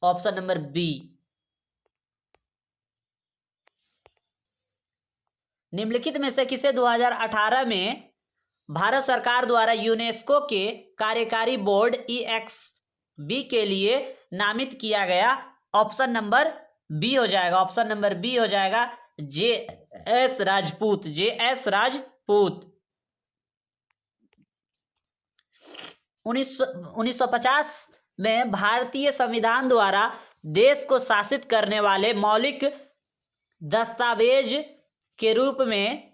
Option number B. निम्नलिखित में से किसे 2018 में भारत सरकार द्वारा यूनेस्को के कार्यकारी बोर्ड EXB के लिए नामित किया गया? ऑप्शन नंबर बी हो जाएगा। ऑप्शन नंबर बी हो जाएगा JS राजपूत। JS राजपूत। 1950 में भारतीय संविधान द्वारा देश को शासित करने वाले मौलिक दस्तावेज के रूप में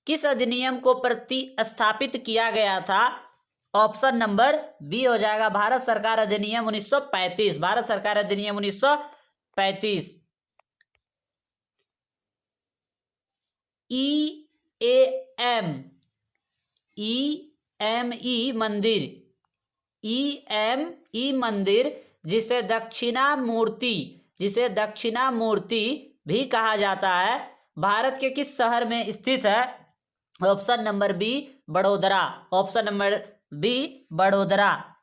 किस अधिनियम को प्रतिस्थापित किया गया था? ऑप्शन नंबर बी हो जाएगा भारत सरकार अधिनियम 1935। भारत सरकार अधिनियम 1935। EME मंदिर। EME मंदिर जिसे दक्षिणामूर्ति भी कहा जाता है, भारत के किस शहर में स्थित है? Option number B Vadodara. Option number B Vadodara.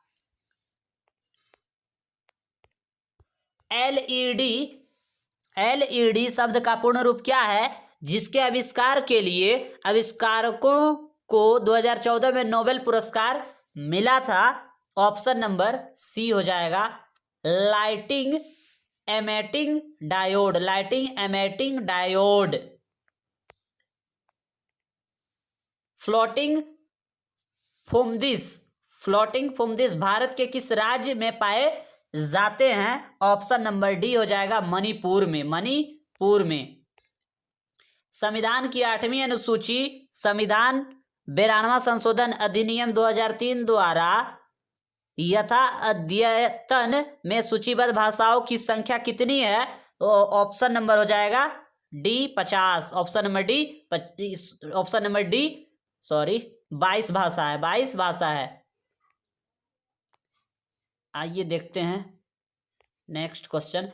LED शब्द का पूर्ण रूप क्या है, जिसके आविष्कार के लिए आविष्कारकों को 2014 में नोबेल पुरस्कार मिला था? ऑप्शन नंबर सी हो जाएगा lighting emitting diode. Lighting emitting diode. Floating phumdis Bharat के किस राज्य में पाए जाते हैं? ऑप्शन नंबर डी हो जाएगा मणिपुर में, मणिपुर में। संविधान की 8वीं अनुसूची संविधान 92वां संशोधन अधिनियम 2003 द्वारा यथा अद्यतन में सूचीबद्ध भाषाओं की संख्या कितनी है? तो ऑप्शन नंबर हो जाएगा डी 50। ऑप्शन नंबर डी 22 भाषा है, 22 भाषा है। आइए देखते हैं नेक्स्ट क्वेश्चन।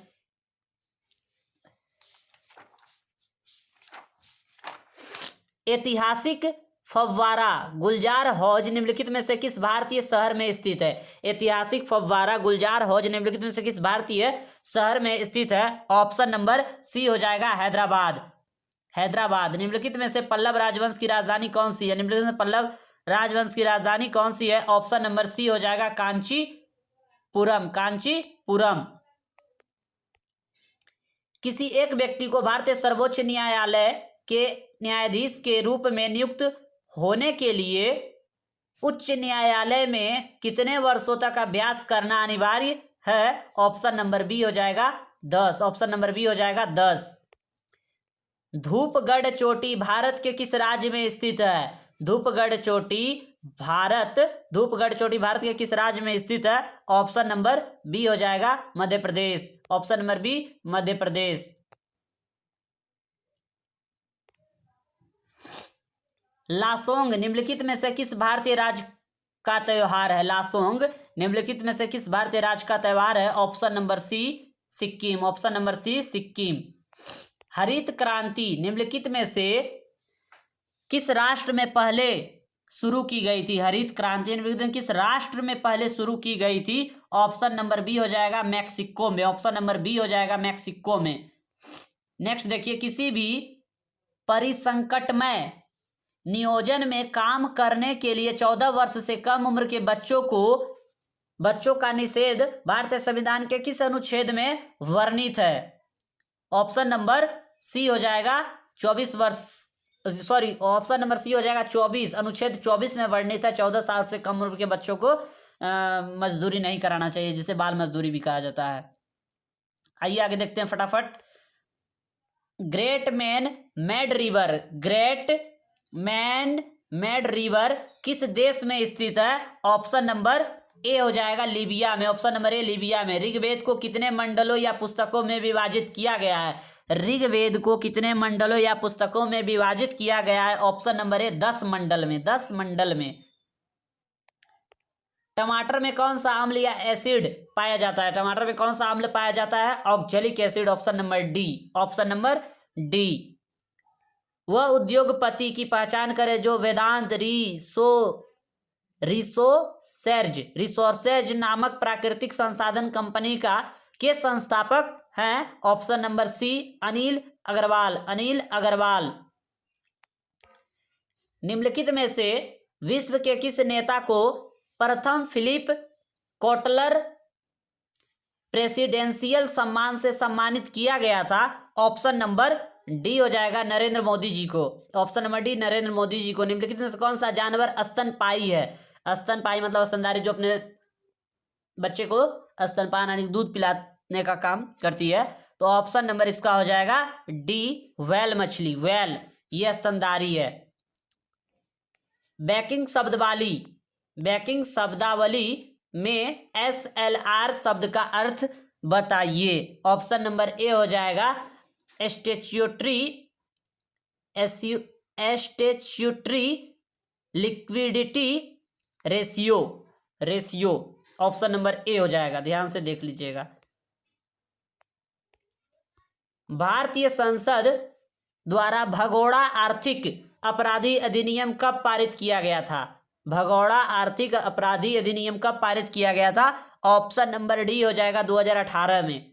ऐतिहासिक फव्वारा गुलजार हौज निम्नलिखित में से किस भारतीय शहर में स्थित है? ऐतिहासिक फव्वारा गुलजार हौज निम्नलिखित में से किस भारतीय शहर में स्थित है? ऑप्शन नंबर सी हो जाएगा हैदराबाद, हैदराबाद। निम्नलिखित में से पल्लव राजवंश की राजधानी कौन सी है? निम्नलिखित में पल्लव राजवंश की राजधानी कौन सी है? ऑप्शन नंबर सी हो जाएगा कांचीपुरम, कांचीपुरम। किसी एक व्यक्ति को भारतीय सर्वोच्च न्यायालय के न्यायाधीश के रूप में नियुक्त होने के लिए उच्च न्यायालय में कितने वर्षों तक अभ्यास करना अनिवार्य है? ऑप्शन नंबर बी हो जाएगा 10। ऑप्शन नंबर बी हो जाएगा 10। धूपगढ़ चोटी भारत के किस राज्य में स्थित है? धूपगढ़ चोटी भारत के किस राज्य में स्थित है? ऑप्शन नंबर बी हो जाएगा Madhya Pradesh. Option number B Madhya Pradesh. लासोंग निम्नलिखित में से किस भारतीय राज्य का त्योहार है? लासोंग निम्नलिखित में से किस भारतीय राज्य का त्योहार है? Option number C Sikkim. Option number C Sikkim. हरित क्रांति निम्नलिखित में से किस राष्ट्र में पहले शुरू की गई थी? हरित क्रांति निम्नलिखित में किस राष्ट्र में पहले शुरू की गई थी? ऑप्शन नंबर बी हो जाएगा मैक्सिको में। ऑप्शन नंबर बी हो जाएगा मैक्सिको में। नेक्स्ट देखिए, किसी भी परिसंकटमय नियोजन में काम करने के लिए 14 वर्ष से कम उम्र के बच्चों का निषेध भारतीय संविधान के किस अनुच्छेद में वर्णित है? ऑप्शन नंबर सी हो जाएगा 24 वर्ष, सॉरी, ऑप्शन नंबर सी हो जाएगा 24, अनुच्छेद 24 में वर्णित है। 14 साल से कम उम्र के बच्चों को मजदूरी नहीं कराना चाहिए, जिसे बाल मजदूरी भी कहा जाता है। आइए आगे देखते हैं फटाफट। ग्रेट मैन मेड रिवर किस देश में स्थित है? ऑप्शन नंबर ए हो जाएगा लीबिया में। ऑप्शन नंबर ए लीबिया में। ऋग्वेद को कितने मंडलों या पुस्तकों में विभाजित किया गया है? ऋग्वेद को कितने मंडलों या पुस्तकों में विभाजित किया गया है? ऑप्शन नंबर ए 10 मंडल में, 10 मंडल में। टमाटर में कौन सा अम्ल या एसिड पाया जाता है? टमाटर में कौन सा अम्ल पाया जाता है? Oxalic acid. Option number D. Option number D. वह उद्योगपति की पहचान करे जो वेदांत रिसोर्सेज नामक प्राकृतिक संसाधन कंपनी के संस्थापक हैं? Option number C Anil Agarwal. निम्नलिखित में से विश्व के किस नेता को प्रथम फिलिप कोटलर प्रेसिडेंशियल सम्मान से सम्मानित किया गया था? ऑप्शन नंबर डी हो जाएगा नरेंद्र मोदी जी को। Option number D Narendra Modi ji को। निम्नलिखित में से कौन सा जानवर स्तनपायी है? स्तनपायी मतलब स्तनधारी, जो अपने बच्चे को स्तनपान यानी दूध पिलाने का काम करती है। तो ऑप्शन नंबर इसका हो जाएगा डी व्हेल मछली। व्हेल ये स्तनधारी है। बैकिंग शब्दावली में SLR शब्द का अर्थ बताइए। ऑप्शन नंबर ए हो जाएगा statutory liquidity ratio. Option number A हो जाएगा, ध्यान से देख लीजिएगा। भारतीय संसद द्वारा भगोड़ा आर्थिक अपराधी अधिनियम कब पारित किया गया था? भगोड़ा आर्थिक अपराधी अधिनियम कब पारित किया गया था? ऑप्शन नंबर डी हो जाएगा 2018 में।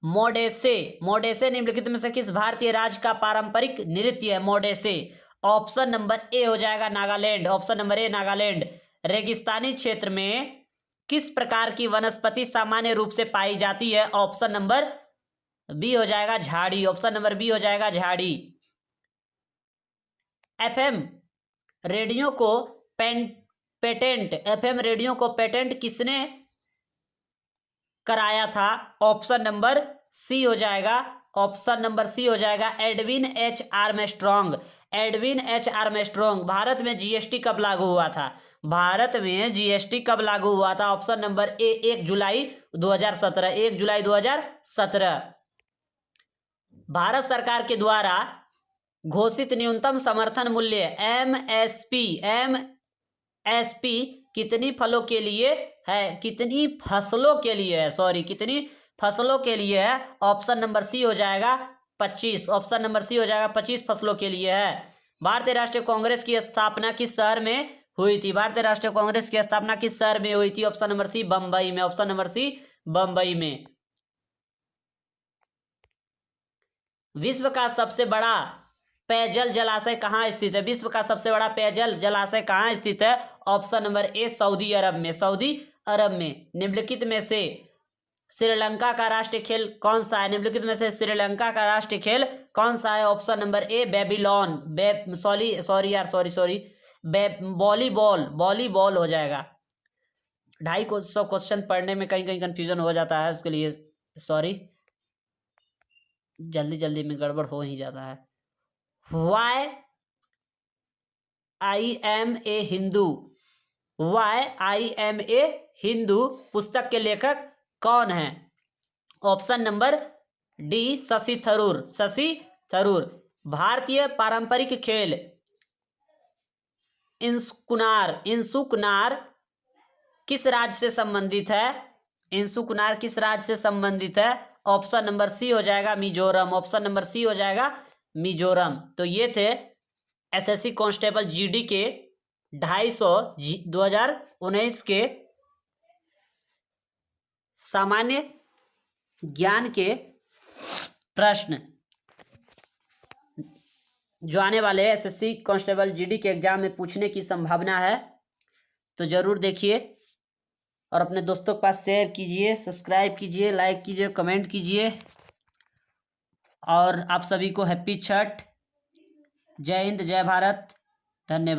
मोडेसे निम्नलिखित में से किस भारतीय राज्य का पारंपरिक नृत्य है? मोडेसे। ऑप्शन नंबर ए हो जाएगा नागालैंड। ऑप्शन नंबर ए नागालैंड। रेगिस्तानी क्षेत्र में किस प्रकार की वनस्पति सामान्य रूप से पाई जाती है? ऑप्शन नंबर बी हो जाएगा झाड़ी। ऑप्शन नंबर बी हो जाएगा झाड़ी। FM रेडियो को पेटेंट किसने कराया था? ऑप्शन नंबर सी हो जाएगा, ऑप्शन नंबर सी हो जाएगा Edwin H Armstrong. Edwin H Armstrong. Bharat में जीएसटी कब लागू हुआ था? भारत में जीएसटी कब लागू हुआ था? ऑप्शन नंबर ए 1 जुलाई 2017, 1 जुलाई 2017। भारत सरकार के द्वारा घोषित न्यूनतम समर्थन मूल्य एमएसपी कितनी फलों के लिए है? कितनी फसलों के लिए है? सॉरी, कितनी फसलों के लिए है? ऑप्शन नंबर सी हो जाएगा 25। ऑप्शन नंबर सी हो जाएगा 25 फसलों के लिए है। भारतीय राष्ट्रीय कांग्रेस की स्थापना किस शहर में हुई थी? भारतीय राष्ट्रीय कांग्रेस की स्थापना किस शहर में हुई थी? ऑप्शन नंबर सी बंबई में। ऑप्शन नंबर सी बंबई में। विश्व का सबसे बड़ा पेयजल जलाशय कहाँ स्थित है? विश्व का सबसे बड़ा पेयजल जलाशय कहाँ स्थित है? ऑप्शन नंबर ए सऊदी अरब में। सऊदी अरब में। निम्नलिखित में से श्रीलंका का राष्ट्रीय खेल कौन सा है? निम्नलिखित में से श्रीलंका का राष्ट्रीय खेल कौन सा है? ऑप्शन नंबर ए बेबीलोन। वॉलीबॉल। वॉलीबॉल हो जाएगा। 250 क्वेश्चन पढ़ने में कहीं कहीं कंफ्यूजन हो जाता है, उसके लिए सॉरी, जल्दी जल्दी में गड़बड़ हो ही जाता है। Why I am a Hindu? Why I am a Hindu पुस्तक के लेखक कौन है? Option number D Shashi Tharoor. Shashi Tharoor. भारतीय पारंपरिक खेल इंसुकुनार किस राज्य से संबंधित है? इंसुकुनार किस राज्य से संबंधित है? ऑप्शन नंबर सी हो जाएगा मिजोरम। ऑप्शन नंबर सी हो जाएगा मिजोरम। तो ये थे एसएससी कांस्टेबल जीडी के 250 2019 के सामान्य ज्ञान के प्रश्न जो आने वाले एसएससी कांस्टेबल जीडी के एग्जाम में पूछने की संभावना है। तो जरूर देखिए और अपने दोस्तों के पास शेयर कीजिए, सब्सक्राइब कीजिए, लाइक कीजिए, कमेंट कीजिए। और आप सभी को हैप्पी छठ। जय हिंद, जय भारत, धन्यवाद।